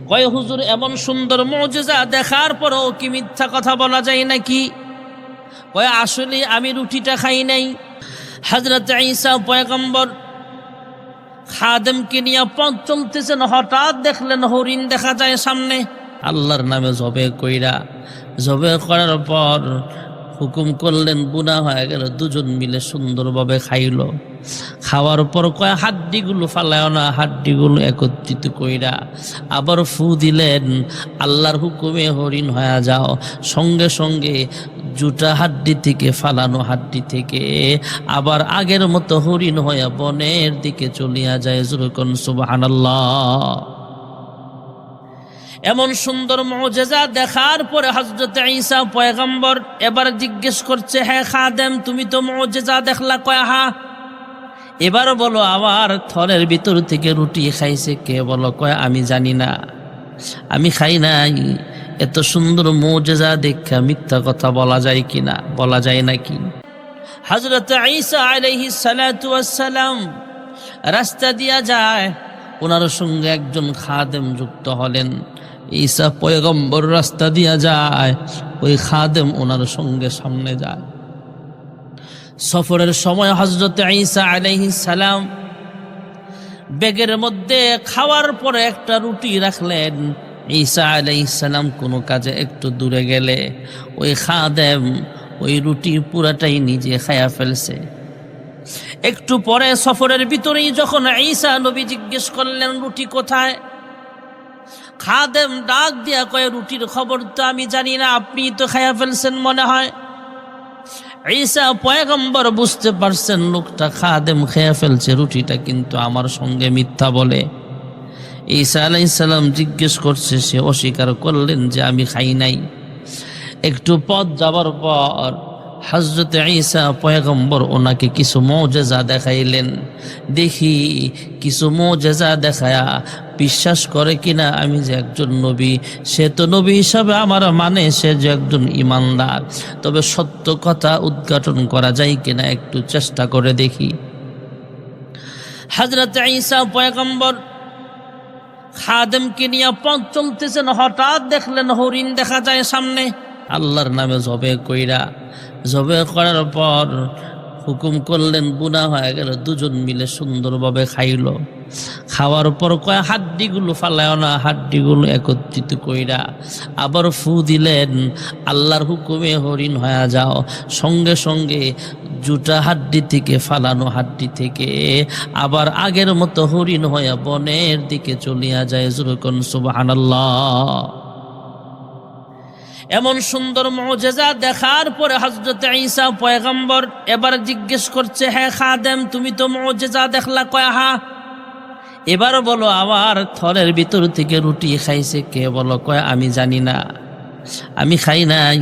কয় হুজুর, এমন সুন্দর মুজিজা দেখার পরও কি মিথ্যা কথা বলা যায় নাকি? কয় আসলে আমি রুটিটা খাই নাই। হযরত ঈসা পয়গম্বর খাদেমকে নিয়ে পথ চলতেছেন, হঠাৎ দেখলেন হরিণ দেখা যায় সামনে। আল্লাহর নামে জবে কইরা, জবে করার পর হুকুম করলেন, বুনা হয়ে গেল। দুজন মিলে সুন্দরভাবে খাইল। খাওয়ার পর কয় হাড্ডিগুলো ফালায় না, হাড্ডিগুলো একত্রিত কইরা আবার ফু দিলেন, আল্লাহর হুকুমে হরিণ হয়ে যাও। সঙ্গে সঙ্গে জুটা হাড্ডি থেকে ফালানো হাড্ডি থেকে আবার আগের মতো হরিণ হয়ে বনের দিকে চলিয়া যায়। যুরকুন সুবহানাল্লাহ। এমন সুন্দর মুজিজা দেখার পরে হযরত ঈসা পয়গম্বর এবার জিজ্ঞেস করছে, হ্যাঁ খাদেম, তুমি তো মুজিজা দেখলা? কয় হ্যাঁ। এবার বলো, আমার থরের ভিতর থেকে রুটি খাইছে কে? বলো। কয় আমি জানি না, আমি খাই নাই। এত সুন্দর মুজিজা দেখা মিথ্যা কথা বলা যায় কিনা? বলা যায় নাকি? হযরত ঈসা আলাইহিস সালাতু ওয়াস সালাম রাস্তা দিয়া যায়, ওনার সঙ্গে একজন খাদেম যুক্ত হলেন। ঈসা পয়গম্বর রাস্তা দিয়া যায়, ওই খাদেম ওনার সঙ্গে সামনে যায়। সফরের সময় হযরত ঈসা আলাইহিস সালাম ব্যাগের মধ্যে খাওয়ার পরে একটা রুটি রাখলেন। ঈসা আলাইহিস সালাম কোনো কাজে একটু দূরে গেলে ওই খাদেম ওই রুটি পুরাটাই নিজে খায়া ফেলছে। একটু পরে সফরের ভিতরেই যখন ঈসা নবী জিজ্ঞেস করলেন রুটি কোথায়, খাদেম ডাক দিয়া কয় রুটির খবর তো আমি জানি না, আপনি তো খায়া ফেলছেন মনে হয়। ঈসা পয়গম্বর বুঝতে পারছেন লোকটা খাদেম খেয়ে ফেলছে রুটিটা, কিন্তু আমার সঙ্গে মিথ্যা বলে। ঈসা আলাইহিস সালাম জিজ্ঞেস করছে, সে অস্বীকার করলেন যে আমি খাই নাই। একটু পথ যাবার পর হযরত ঈসা পয়গম্বর ওনাকে কিছু মুজিজা দেখাইলেন। দেখি কিছু মুজিজা দেখায়া বিশ্বাস করে কিনা আমি যে একজন নবী। সে তো নবী হিসাবে আমার মানে সে যে একজন ইমানদার, তবে সত্য কথা উদ্ঘাটন করা যায় কিনা একটু চেষ্টা করে দেখি। হযরত ঈসা পয়গম্বর খাদেমকে নিয়ে পথ চলতেছেন, হঠাৎ দেখলেন হরিণ দেখা যায় সামনে। আল্লাহর নামে জবে কইরা, জবে করার পর হুকুম করলেন, বুনা হয়ে গেল। দুজন মিলে সুন্দরভাবে খাইল। খাওয়ার পর কয় হাড্ডিগুলো ফালায় না, হাড্ডিগুলো একত্রিত কইরা আবার ফু দিলেন, আল্লাহর হুকুমে হরিণ হয়ে যাও। সঙ্গে সঙ্গে জুটা হাড্ডি থেকে ফালানো হাড্ডি থেকে আবার আগের মতো হরিণ হয়ে বনের দিকে চলিয়া যায়। যেরকম সুবহানাল্লাহ। এমন সুন্দর মুজিজা দেখার পরে হযরত ঈসা পয়গম্বর এবার জিজ্ঞেস করছে, হ্যাঁ খাদেম তুমি তো মুজিজা দেখলা? কয় হ্যাঁ। এবার বলো আমার থলের ভিতর থেকে রুটি খাইছে কে? বলো। কয় আমি জানি না, আমি খাই নাই।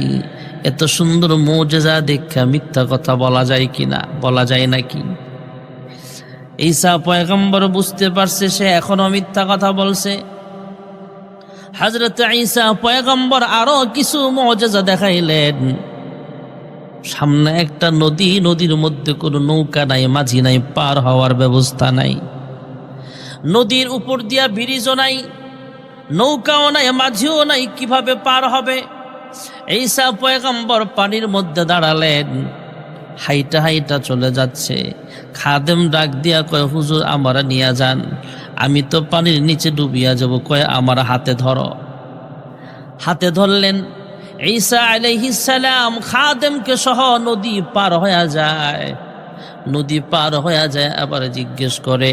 এত সুন্দর মুজিজা দেখা মিথ্যা কথা বলা যায় কিনা, বলা যায় নাকি? ঈসা পয়গম্বর বুঝতে পারছে সে এখনো মিথ্যা কথা বলছে। হযরত ঈসা পয়গম্বর আরো কিছু মুজিজা দেখাইলেন। সামনে একটা নদী, নদীর মধ্যে কোনো নৌকা নাই, মাঝি নাই, পার হওয়ার ব্যবস্থা নাই। নদীর উপর দিয়া ব্রিজও নাই, নৌকাও নাই, মাঝিও নাই, কিভাবে পার হবে? ঈসা পয়গম্বর পানির মধ্যে দাঁড়ালেন, হাইটা হাইটা চলে যাচ্ছে। খাদেম ডাক দিয়া কয়, হুজুর আমারা নিয়ে যান, আমি তো পানির নিচে ডুবিয়া যাব। কয় আমার হাতে ধরো। হাতে ধরলেন। ঈসা আলাইহিস সালাম খাদেমকে সহ নদী পার হয়ে যায়। নদী পার হয়ে যায়, আবার জিজ্ঞেস করে,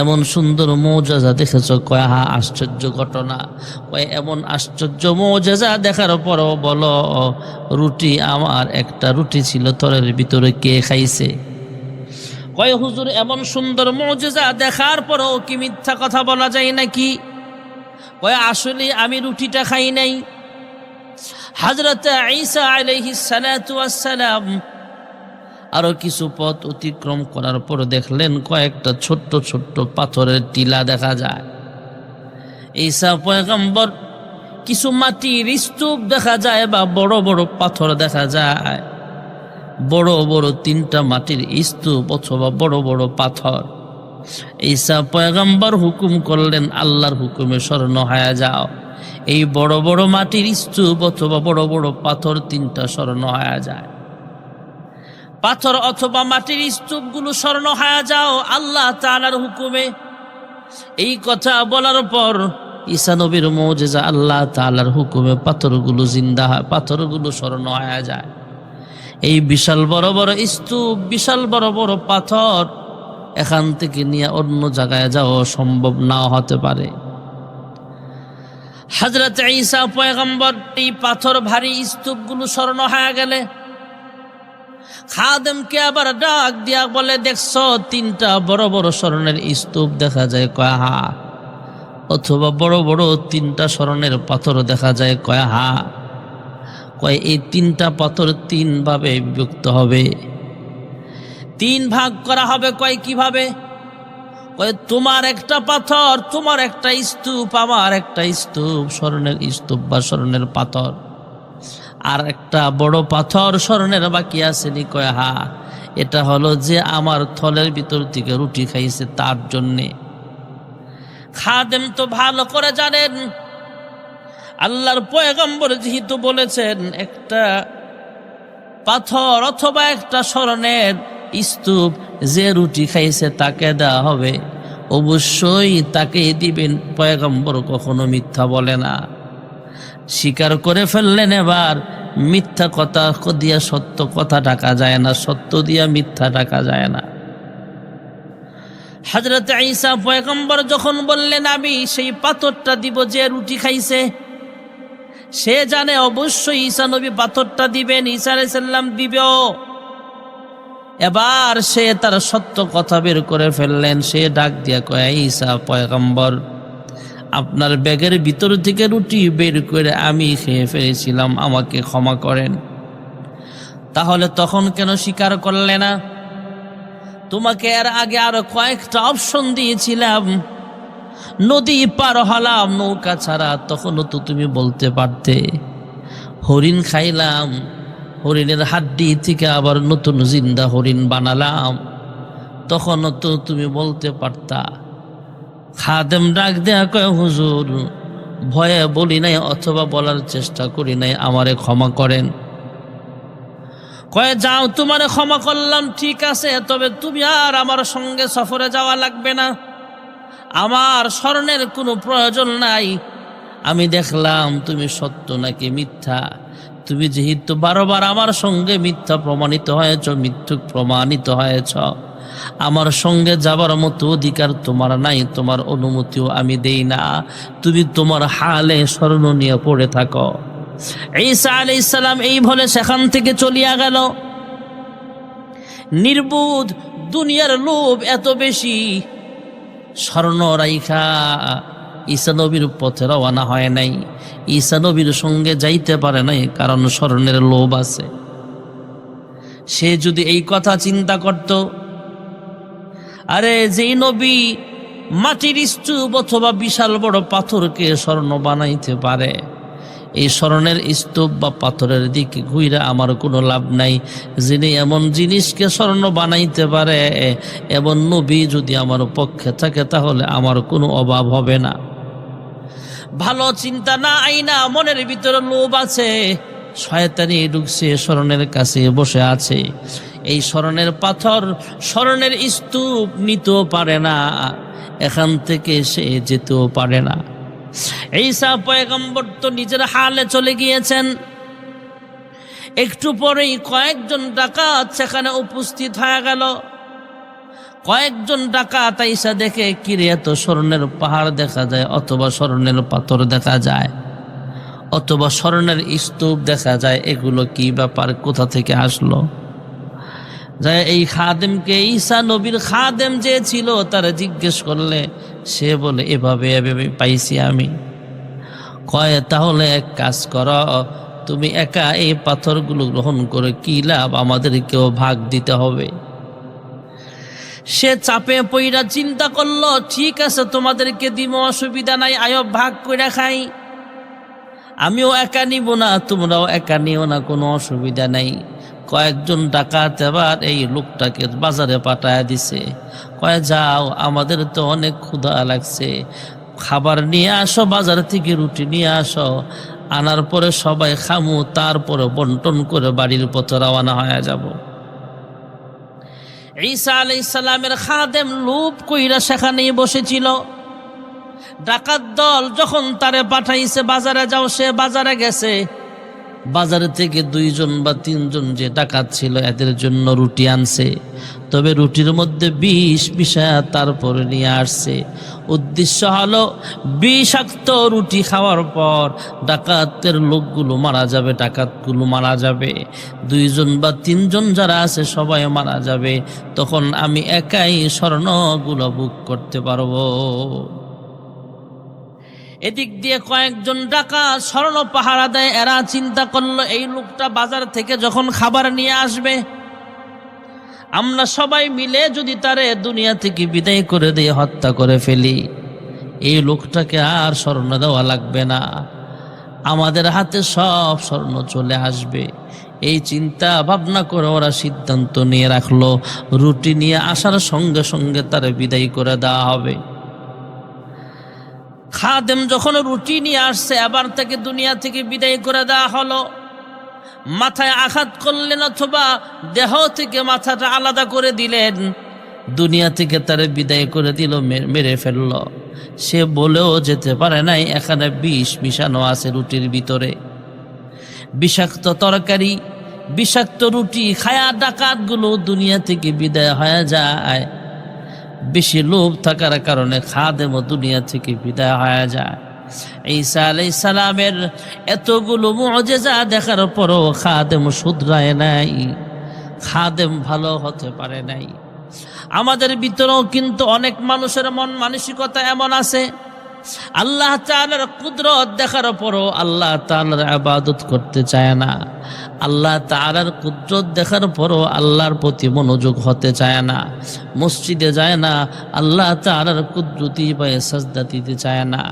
এমন সুন্দর মুজিজা দেখেছ? কয় হ্যাঁ, আশ্চর্য ঘটনা। কয় এমন আশ্চর্য মুজিজা দেখার পরও বলো রুটি আমার একটা রুটি ছিল থলের ভিতরে, কে খাইছে? কয় হুজুর এমন সুন্দর মুজিজা দেখার পরও কি মিথ্যা কথা বলা যায় নাকি? কয় আসলে আমি রুটিটা খাই নাই। হযরত ঈসা আলাইহিস সালাতু ওয়াস সালাম আরো কিছু পথ অতিক্রম করার পর দেখলেন কয়েকটা ছোট্ট ছোট্ট পাথরের টিলা দেখা যায়। ঈসা পয়গম্বর কিছু মাটির স্তূপ দেখা যায় বা বড় বড় পাথর দেখা যায়, বড় বড় তিনটা মাটির স্তূপ অথবা বড় বড় পাথর। ঈসা পয়গম্বর হুকুম করলেন, আল্লাহর হুকুমে স্মরণ হয়ে যাও। এই বড় বড় মাটির স্তূপ অথবা বড় বড় পাথর তিনটা স্মরণ হয়ে যায়। পাথর অথবা মাটির স্তূপগুলো স্মরণ হয়ে যাও আল্লাহ তাআলার হুকুমে। এই কথা বলার পর ঈসা নবীর মুজিজা, আল্লাহ তাআলার হুকুমে পাথরগুলো জিন্দা হয়, পাথরগুলো স্মরণ হয়ে যায়। এই বিশাল বড় বড় স্তূপ, বিশাল বড় বড় পাথর এখান থেকে নিয়ে অন্য জায়গায় যাওয়া সম্ভব নাও হতে পারে। হযরত ঈসা পয়গম্বর এই পাথর ভারী স্তূপগুলো স্মরণ হয়ে গেলে খাদেমকে আবার ডাক দিয়া বলে, দেখছো তিনটা বড় বড় স্মরণের স্তূপ দেখা যায়? কয় হ্যাঁ। অথবা বড় বড় তিনটা স্মরণের পাথর দেখা যায়? কয় হ্যাঁ। কয় এই তিনটা পাথর তিন ভাবে বিভক্ত হবে, তিন ভাগ করা হবে। কয় কিভাবে? কয় তোমার একটা পাথর, তোমার একটা স্তূপ, আমার একটা স্তূপ, স্মরণের স্তূপ বা স্মরণের পাথর, আর একটা বড় পাথর স্মরণের বাকি আসেনি। কয় হ্যাঁ, এটা হলো যে আমার থলের ভিতর থেকে রুটি খাইছে তার জন্যে। খাদেম তো ভালো করে জানেন আল্লাহর পয়গম্বর যেহেতু বলেছেন একটা পাথর অথবা একটা স্বর্ণের স্তূপ, যে রুটি খাইছে তাকে দেওয়া হবে, অবশ্যই তাকেই দিবেন। পয়গম্বর কখনো মিথ্যা বলে না। স্বীকার করে ফেললেন, এবার মিথ্যা কথা দিয়া সত্য কথা ঢাকা যায় না, সত্য দিয়া মিথ্যা ঢাকা যায় না। হযরত ঈসা পয়গম্বর যখন বললেন আমি সেই পাথরটা দিব যে রুটি খাইছে, সে জানে অবশ্যই ঈসা নবী পাথরটা দিবেন, ঈসা আলাইহিস সালাম দিবে। এবার সে তার সত্য কথা বের করে ফেললেন। সে ডাক দিয়া কয়, ঈসা পয়গম্বর, আপনার ব্যাগের ভিতর থেকে রুটি বের করে আমি খেয়ে ফেলেছিলাম, আমাকে ক্ষমা করেন। তাহলে তখন কেন স্বীকার করলে না? তোমাকে এর আগে আরো কয়েকটা অপশন দিয়েছিলাম, নদী পার হলাম নৌকা ছাড়া, তখনও তো তুমি বলতে পারতে। হরিণ খাইলাম, হরিণের হাড্ডি থেকে আবার নতুন জিন্দা হরিণ বানালাম, তখনও তো তুমি বলতে পারতা। খাদেম ডাক দেয়া কয়, হুজুর ভয়ে বলি নাই অথবা বলার চেষ্টা করি নাই, আমারে ক্ষমা করেন। কয়ে যাও, তোমারে ক্ষমা করলাম, ঠিক আছে, তবে তুমি আর আমার সঙ্গে সফরে যাওয়া লাগবে না, আমার স্মরণের কোনো প্রয়োজন নাই। আমি দেখলাম তুমি সত্য নাকি মিথ্যা। তুমি যেহেতু বারবার আমার সঙ্গে মিথ্যা প্রমাণিত হয়েছ, মিথ্যুক প্রমাণিত হয়েছ, আমার সঙ্গে যাবার মতো অধিকার তোমার নাই, তোমার অনুমতিও আমি দেই না। তুমি তোমার হালে স্মরণ নিয়ে পড়ে থাকো। ঈসা আলাইহিস সালাম এই বলে সেখান থেকে চলিয়া গেল। নির্বুধ দুনিয়ার লোভ এত বেশি, স্বর্ণ রাইখা ঈসা নবীর পথে রওনা হয় নাই। ঈসা নবীর সঙ্গে যাইতে পারে নাই, কারণ স্বর্ণের লোভ আছে। সে যদি এই কথা চিন্তা করত, আরে যেই নবী মাটির স্তূপ অথবা বিশাল বড় পাথরকে স্বর্ণ বানাইতে পারে, এই স্বর্ণের স্তূপ বা পাথরের দিকে ঘুরে আমার কোনো লাভ নাই। যিনি এমন জিনিসকে স্বর্ণ বানাইতে পারে, এমন নবী যদি আমার পক্ষে থাকে, তাহলে আমার কোনো অভাব হবে না। ভালো চিন্তা না আইনা মনের ভিতরে লোভ আছে, শয়তানি ঢুকছে, স্বর্ণের কাছে বসে আছে। এই স্বর্ণের পাথর, স্বর্ণের স্তূপ নিতেও পারে না, এখান থেকে সে যেতেও পারে না। ঈসা পয়গম্বর তো নিজের হালে চলে গিয়েছেন। একটু পরেই কয়েকজন ডাকাত সেখানে উপস্থিত হয়ে গেল। কয়েকজন ডাকাত ঈসা দেখে, কিরে এত স্বর্ণের পাহাড় দেখা যায়, অথবা স্বর্ণের পাথর দেখা যায়, অথবা স্বর্ণের স্তূপ দেখা যায়, এগুলো কি ব্যাপার, কোথা থেকে আসলো? যায় এই খাদেমকে, ঈসা নবীর খাদেম যে ছিল, তারা জিজ্ঞেস করলে সে বলে এভাবে এভাবে পাইছি আমি। কয় তাহলে এক কাজ করো, তুমি একা এই পাথরগুলো গ্রহণ করে কি লাভ, আমাদেরকেও ভাগ দিতে হবে। সে চাপে পইরা চিন্তা করলো, ঠিক আছে তোমাদেরকে দিব, অসুবিধা নাই, আয়ো ভাগ করে খাই। আমিও একা নিব না, তোমরাও একা নিও না, কোনো অসুবিধা নাই। কয়েকজন ডাকাত এবার এই লোকটাকে বাজারে পাঠায় দিছে। কয় যাও, আমাদের তো অনেক ক্ষুধা লাগছে, খাবার নিয়ে আসো, বাজার থেকে রুটি নিয়ে আসো, আনার পরে সবাই খামু, তারপরে বন্টন করে বাড়ির পথে রওনা হয়ে যাব। ঈসা আলাইহিস সালামের খাদেম লোভ কইরা সেখানেই বসেছিল। ডাকাত দল যখন তারে পাঠাইছে বাজারে যাও, সে বাজারে গেছে। বাজারে থেকে 2জন বা 3জন যে ডাকাত ছিল, এদের জন্য রুটি আনছে, তবে রুটির মধ্যে বিষ মিশায়া তারপরে নিয়ে আসছে। উদ্দেশ্য হলো বিষাক্ত রুটি খাওয়ার পর ডাকাতের লোকগুলো মারা যাবে, ডাকাতগুলো মারা যাবে, 2জন বা 3জন যারা আছে সবাই মারা যাবে, তখন আমি একাই স্বর্ণগুলো ভোগ করতে পারবো। এদিক দিয়ে কয়েকজন ডাকাত স্বর্ণ পাহারা দেয়। এরা চিন্তা করলো, এই লোকটা বাজার থেকে যখন খাবার নিয়ে আসবে, আমরা সবাই মিলে যদি তারে দুনিয়া থেকে বিদায় করে দিয়ে হত্যা করে ফেলি, এই লোকটাকে আর স্বর্ণ দেওয়া লাগবে না, আমাদের হাতে সব স্বর্ণ চলে আসবে। এই চিন্তা ভাবনা করে ওরা সিদ্ধান্ত নিয়ে রাখলো, রুটি নিয়ে আসার সঙ্গে সঙ্গে তারে বিদায় করে দেওয়া হবে। খাদেম যখন রুটি নিয়ে আসছে, আবার তাকে দুনিয়া থেকে বিদায় করে দেওয়া হলো। মাথায় আঘাত করলেন অথবা দেহ থেকে মাথাটা আলাদা করে দিলেন, দুনিয়া থেকে তার বিদায় করে দিল, মেরে ফেলল। সে বলেও যেতে পারে নাই এখানে বিষ মিশানো আছে রুটির ভিতরে। বিষাক্ত তরকারি, বিষাক্ত রুটি খায়া ডাকাতগুলো দুনিয়া থেকে বিদায় হয়ে যায়। বেশি লোভ থাকার কারণে খাদেমও দুনিয়া থেকে বিদায় হয়ে যায়। ঈসা আলাইহিস সালামের এতগুলো মুআজিজা দেখার পরও খাদেম শুধরায় নাই, খাদেম ভালো হতে পারে নাই। আমাদের ভিতরেও কিন্তু অনেক মানুষের মন মানসিকতা এমন আছে, আল্লাহ তাআলার কুদরত দেখার পরও আল্লাহ তাআলার ইবাদত করতে চায় না, আল্লাহ তাআলার কুদরত দেখার পরও আল্লাহর প্রতি মনোযোগ হতে চায় না, মসজিদে যায় না, আল্লাহ তাআলার কুদরতি পায়ে সাজদা দিতে চায় না।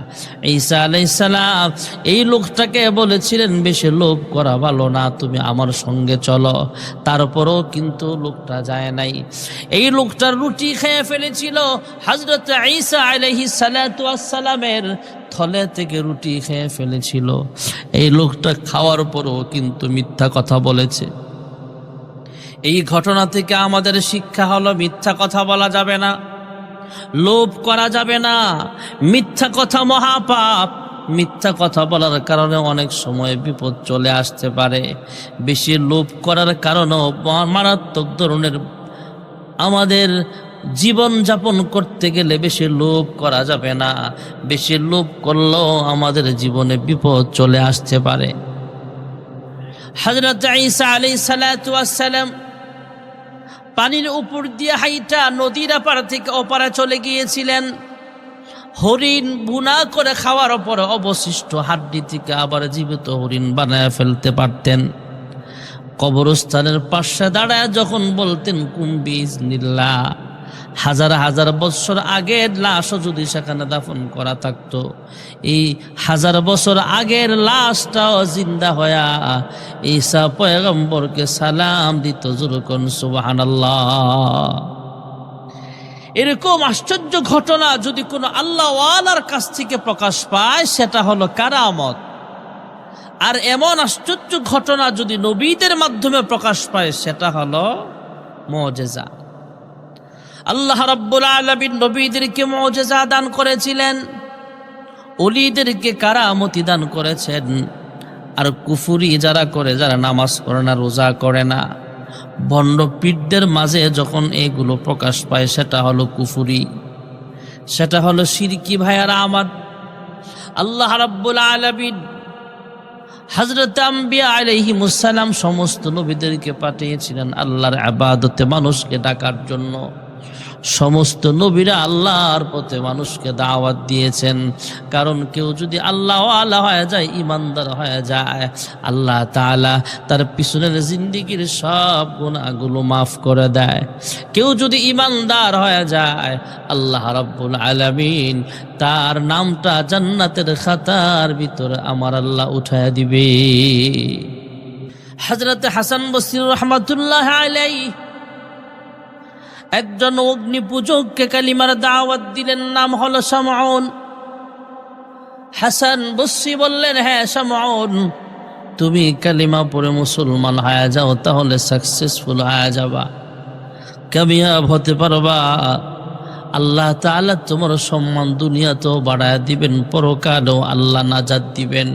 ঈসা আলাইহিস সালাম এই লোকটাকে বলেছিলেন বেশি লোভ করা ভালো না, তুমি আমার সঙ্গে চলো। তারপরও কিন্তু লোকটা যায় নাই। এই লোকটার রুটি খেয়ে ফেলেছিল, হযরত ঈসা আলাইহিস সালাতু ওয়াস সালামের থলে থেকে রুটি খেয়ে ফেলেছিল। এই লোকটা খাওয়ার পরও কিন্তু মিথ্যা কথা বলেছে। এই ঘটনা থেকে আমাদের শিক্ষা হলো মিথ্যা কথা বলা যাবে না, লোভ করা যাবে না। মিথ্যা কথা মহাপাপ। মিথ্যা কথা বলার কারণে অনেক সময় বিপদ চলে আসতে পারে। বেশি লোভ করার কারণেও মারাত্মক ধরনের আমাদের জীবন যাপন করতে গেলে বেশি লোভ করা যাবে না। বেশি লোভ করলেও আমাদের জীবনে বিপদ চলে আসতে পারে। হযরত ঈসা আলাইহিস সালাতু ওয়াস সালাম পানির উপর দিয়ে হাইটা নদীর পার থেকে ওপারে চলে গিয়েছিলেন। হরিণ বুনা করে খাওয়ার পর অবশিষ্ট হাড্ডি থেকে আবার জীবিত হরিণ বানায় ফেলতে পারতেন। কবরস্থানের পাশে দাঁড়ায় যখন বলতেন কুম বিইজনিল্লাহ, হাজার হাজার বছর আগের লাশও যদি সেখানে দাফন করা থাকতো, এই হাজার বছর আগের লাশটাও জিন্দা হয়া ঈসা পয়গম্বরকে সালাম দিত। যুরকুন সুবহানাল্লাহ। এরকম আশ্চর্য ঘটনা যদি কোনো আল্লাহওয়ালার কাছ থেকে প্রকাশ পায় সেটা হলো কারামত। আর এমন আশ্চর্য ঘটনা যদি নবীদের মাধ্যমে প্রকাশ পায় সেটা হলো মুআজিজা। আল্লাহ রাব্বুল আলামিন নবীদেরকে মুআজিজা দান করেছিলেন, ওলিদেরকে কারামতি দান করেছেন। আর কুফরি যারা করে, যারা নামাজ পড়ে না, রোজা করে না, ভণ্ড পীরদের মাঝে যখন এগুলো প্রকাশ পায় সেটা হলো কুফরি, সেটা হলো শিরকি। ভাইয়ারা আমার, আল্লাহ রাব্বুল আলামিন হযরত আম্বিয়া আলাইহিমুস সালাম সমস্ত নবীদেরকে পাঠিয়েছিলেন আল্লাহর ইবাদতে মানুষকে ডাকার জন্য। সমস্ত নবীরা আল্লাহর পথে মানুষকে দাওয়াত দিয়েছেন। কারণ কেউ যদি আল্লাহওয়ালা হয়ে যায়, ইমানদার হয়ে যায়, আল্লাহ তাআলা তার পিছনের জিন্দেগির সব গুনাহগুলো মাফ করে দেয়। কেউ যদি ইমানদার হয়ে যায়, আল্লাহ রাব্বুল আলামিন তার নামটা জান্নাতের খাতার ভিতরে আমার আল্লাহ উঠায় দিবে। হযরত হাসান বসরি রাহমাতুল্লাহ আলাইহি একজন অগ্নি পূজককে কালিমার দাওয়াত দিলেন, নাম হলো শামউন। হাসান বসরি বললেন, হ্যাঁ শামউন, তুমি কালিমা পড়ে মুসলমান হয়ে যাও, তাহলে সাকসেসফুল হয়ে যাবা, কামিয়াব হতে পারবা। আল্লাহ তাআলা তোমার সম্মান দুনিয়াতেও বাড়ায় দিবেন, পরকালেও আল্লাহ নাজাত দিবেন।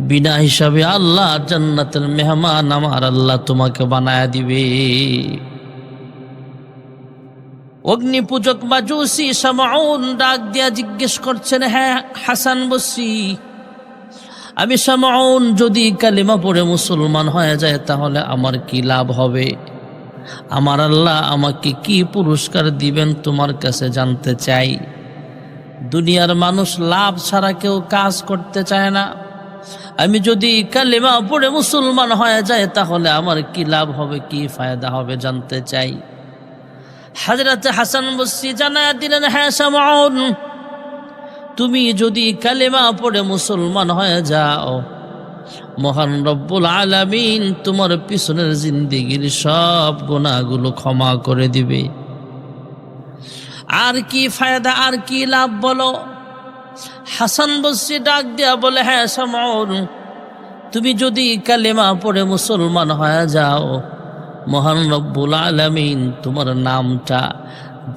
বিনা হিসাবে আল্লাহ জান্নাতের মেহমান আমার আল্লাহ তোমাকে বানায় দিবে। অগ্নি পূজক মাজুসি শামউন ডাক দিয়া জিজ্ঞেস করছেন, হ্যাঁ হাসান বসরি, আমি শামউন যদি কালিমা পড়ে মুসলমান হয়ে যায় তাহলে আমার কি লাভ হবে? আমার আল্লাহ আমাকে কি পুরস্কার দিবেন তোমার কাছে জানতে চাই। দুনিয়ার মানুষ লাভ ছাড়া কেউ কাজ করতে চায় না। আমি যদি কালিমা পড়ে মুসলমান হয়ে যায় তাহলে আমার কি লাভ হবে, কি ফায়দা হবে জানতে চাই। হযরত হাসান বসরি জানায়া দিলেন, হ্যাঁ শামউন, তুমি যদি কালিমা পড়ে মুসলমান হয়ে যাও, মহান রব্বুল আলামিন তোমার পিছনের জিন্দেগির সব গুনাহগুলো ক্ষমা করে দিবে। আর কি ফায়দা, আর কি লাভ বলো? হাসান বসরি ডাক দিয়া বলে, হ্যাঁ শামউন, তুমি যদি কালেমা পড়ে মুসলমান হয়ে যাও, মহান রব্বুল আলামিন তোমার নামটা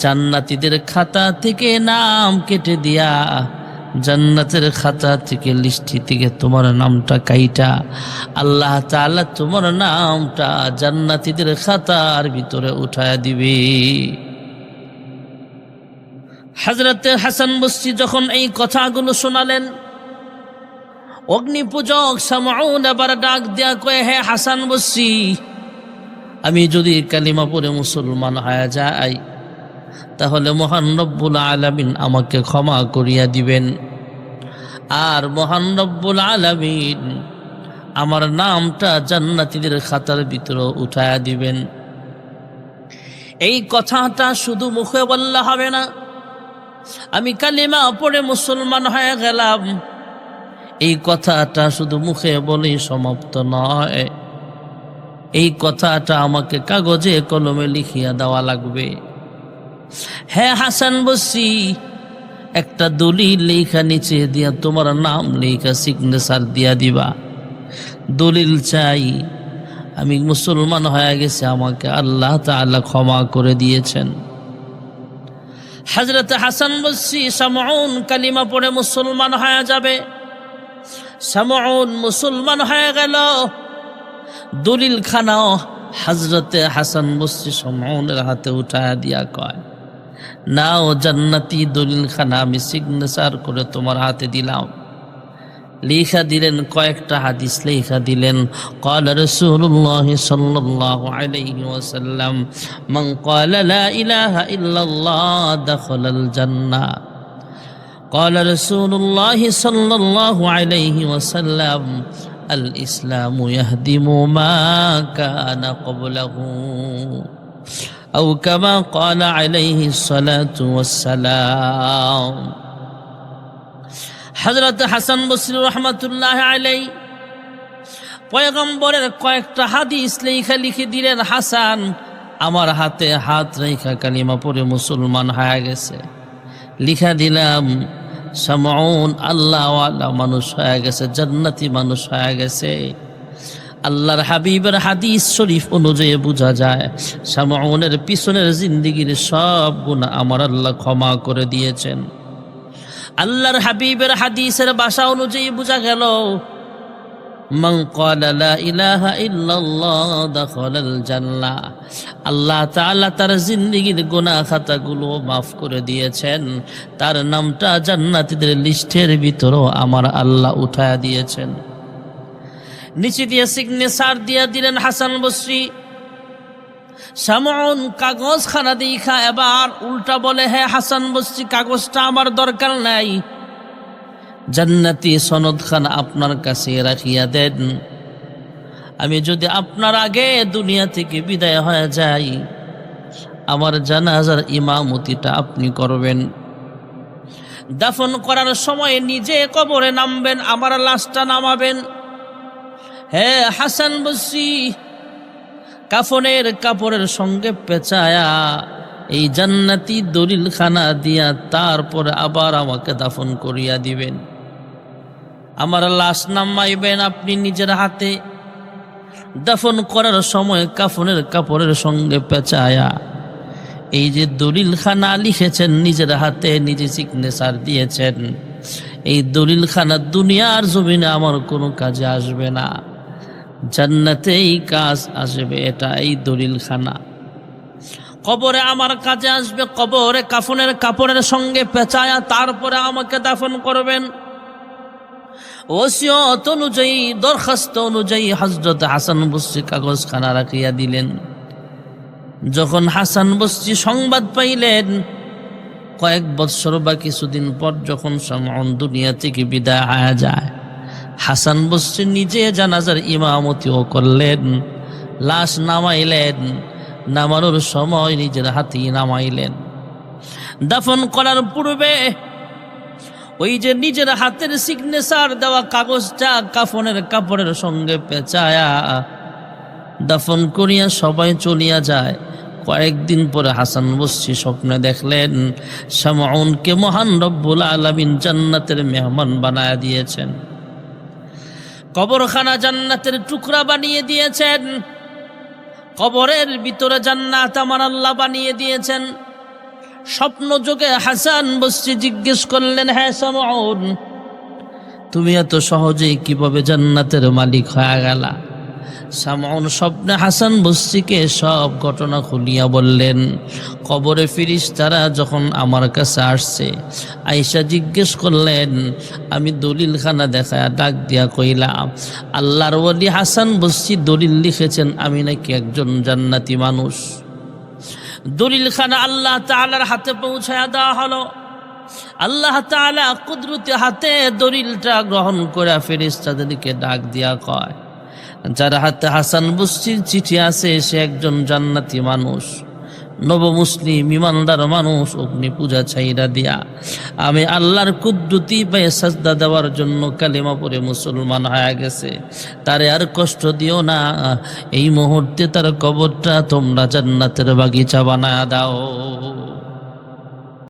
জান্নাতীদের খাতা থেকে নাম কেটে দিয়া, জান্নাতের খাতা থেকে লিস্টি থেকে তোমার নামটা কাইটা আল্লাহ তাআলা তোমার নামটা জান্নাতীদের খাতার ভিতরে উঠায় দিবে। হযরতে হাসান বসরি যখন এই কথাগুলো শোনালেন, অগ্নিপূজক শামউন আবার ডাক দেয়া কয়ে, হে হাসান বসরি, আমি যদি কালিমা পড়ে মুসলমান হয়ে যাই তাহলে মহান রব্বুল আলামিন আমাকে ক্ষমা করিয়া দিবেন, আর মহান রব্বুল আলামিন আমার নামটা জান্নাতীদের খাতার ভিতরে উঠায়া দিবেন। এই কথাটা শুধু মুখে বললে হবে না, আমি কালিমা পড়ে মুসলমান হয়ে গেলাম, এই কথাটা শুধু মুখে বলেই সমাপ্ত নয়, এই কথাটা আমাকে কাগজে কলমে লিখিয়া দেওয়া লাগবে। হ্যাঁ হাসান বসরি, একটা দলিল লেখা নিচে দিয়া তোমার নাম লেখা সিগনেচার দিয়া দিবা, দলিল চাই আমি মুসলমান হয়ে গেছি, আমাকে আল্লাহ তাআলা ক্ষমা করে দিয়েছেন। হযরত হাসান বসরি শামউন কালিমা পড়ে মুসলমান হয়ে যাবে, শামউন মুসলমান হয়ে গেল। দলিল খানাও হযরতে হাসান বসরি শামউনের হাতে উঠায়া দিয়া কয়, নাও জান্নাতি দলিল খানা আমি সিগনেচার করে তোমার হাতে দিলাম। লেখা দিলেন কয়েকটা হাদিস লেখা দিলেন, قال رسول الله صلى الله عليه وسلم من قال لا إله إلا الله دخل الجنة قال رسول الله صلى الله عليه وسلم الإسلام يهدم ما كان قبله أو كما قال عليه الصلاة والسلام। হযরত হাসান বসরি রহমাতুল্লাহ আলাইহি পয়গম্বরের কয়েকটা হাদিস লেখা লিখে দিলেন, হাসান আমার হাতে হাত রেখা কালিমা পড়ে মুসলমান হয়ে গেছে। লিখা দিলাম শামউন আল্লাহওয়ালা মানুষ হয়ে গেছে, জান্নাতি মানুষ হয়ে গেছে। আল্লাহর হাবিবের হাদিস শরীফ অনুযায়ী বোঝা যায় শামউনের পিছনের জিন্দেগির সব গুনাহ আমার আল্লাহ ক্ষমা করে দিয়েছেন। আল্লাহর হাবিবের হাদিসের ভাষা অনুযায়ী বোঝা গেল, মান ক্বালা লা ইলাহা ইল্লাল্লাহ দাখালাল জান্নাহ, আল্লাহ তাআলা তার জিন্দেগির গুনাহ খাতাগুলো মাফ করে দিয়েছেন, তার নামটা জান্নাতীদের লিস্টের ভিতরেও আমার আল্লাহ উঠায়া দিয়েছেন। নিচে দিয়ে সিগনেচার দিয়া দিলেন হাসান বসরি। শামউন কাগজ খানা দেখা এবার উল্টা বলে, হে হাসান বসরি, কাগজটা আমার দরকার নাই, জান্নাতি সনদ খানা আপনার কাছে রাখিয়া দেন, আমি যদি আপনার আগে দুনিয়া থেকে বিদায় হয়ে যাই আমার জানাজার ইমামতিটা আপনি করবেন, দাফন করার সময় নিজে কবরে নামবেন, আমার লাশটা নামাবেন। হে হাসান বসরি, কাফনের কাপড়ের সঙ্গে পেঁচায়া এই জান্নাতি দলিল খানা দিয়া তারপরে আবার আমাকে দাফন করিয়া দিবেন, আমার লাশ নামাইবেন আপনি নিজের হাতে। দাফন করার সময় কাফনের কাপড়ের সঙ্গে পেঁচায়া এই যে দলিল খানা লিখেছেন নিজের হাতে, নিজে সিগনেচার দিয়েছেন, এই দলিল খানা দুনিয়ার জমিনে আমার কোনো কাজে আসবে না, জান্নাতেই কাজ আসবে। এটা এই দলিল খানা কবরে আমার কাজে আসবে, কবরে কাফনের কাপড়ের সঙ্গে পেঁচায়া তারপরে আমাকে দাফন করবেন। ওসিয়ত অনুযায়ী, দরখাস্ত অনুযায়ী হযরত হাসান বসরি কাগজ খানা রাখিয়া দিলেন। যখন হাসান বসরি সংবাদ পাইলেন কয়েক বৎসর বা কিছুদিন পর যখন শামউন দুনিয়া থেকে বিদায় হয়ে যায়, হাসান বসরি নিজে জানাজার ইমামতিও করলেন, লাশ নামাইলেন, নামানোর সময় নিজের হাতেই নামাইলেন। দাফন করার পূর্বে ওই যে নিজের হাতের সিগনেচার দেওয়া কাগজটা কাফনের কাপড়ের সঙ্গে পেঁচায়া দাফন করিয়া সবাই চলিয়া যায়। কয়েকদিন পরে হাসান বসরি স্বপ্নে দেখলেন শামউনকে মহান রব্বুল আলামিন জান্নাতের মেহমান বানায়া দিয়েছেন। কবরখানা জান্নাতের টুকরা বানিয়ে দিয়েছেন, কবরের ভিতরে জান্নাত আমার আল্লাহ বানিয়ে দিয়েছেন। স্বপ্ন যোগে হাসান বসরি জিজ্ঞেস করলেন, হ্যাঁ সামউন, তুমি এত সহজেই কিভাবে জান্নাতের মালিক হয়ে গেলা? সামউন স্বপ্নে হাসান বসরিকে সব ঘটনা খুলিয়া বললেন। কবরে ফেরেশতারা যখন আমার কাছে আসছে, আয়েশা জিজ্ঞেস করলেন, আমি দলিলখানা দেখায় ডাক দিয়া কইলাম, আল্লাহর ওলি হাসান বসরি দলিল লিখেছেন আমি নাকি একজন জান্নাতি মানুষ। দলিলখানা আল্লাহ তাআলার হাতে পৌঁছায়া দেওয়া হলো। আল্লাহ তাআলা কুদরতি হাতে দলিলটা গ্রহণ করে ফেরেশতাদেরকে ডাক দিয়া কয়, যার হাতে হাসান বসরির চিঠি আছে সে একজন জান্নাতি মানুষ, নব মুসলিম ইমানদার মানুষ, অগ্নি পূজা ছাইরা দিয়া আমি আল্লাহর কুদরতি পায়ে সাজদা দেওয়ার জন্য কালেমা পড়ে মুসলমান হয়ে গেছে। তারে আর কষ্ট দিও না, এই মুহূর্তে তার কবরটা তোমরা জান্নাতের বাগিচা বানায়া দাও।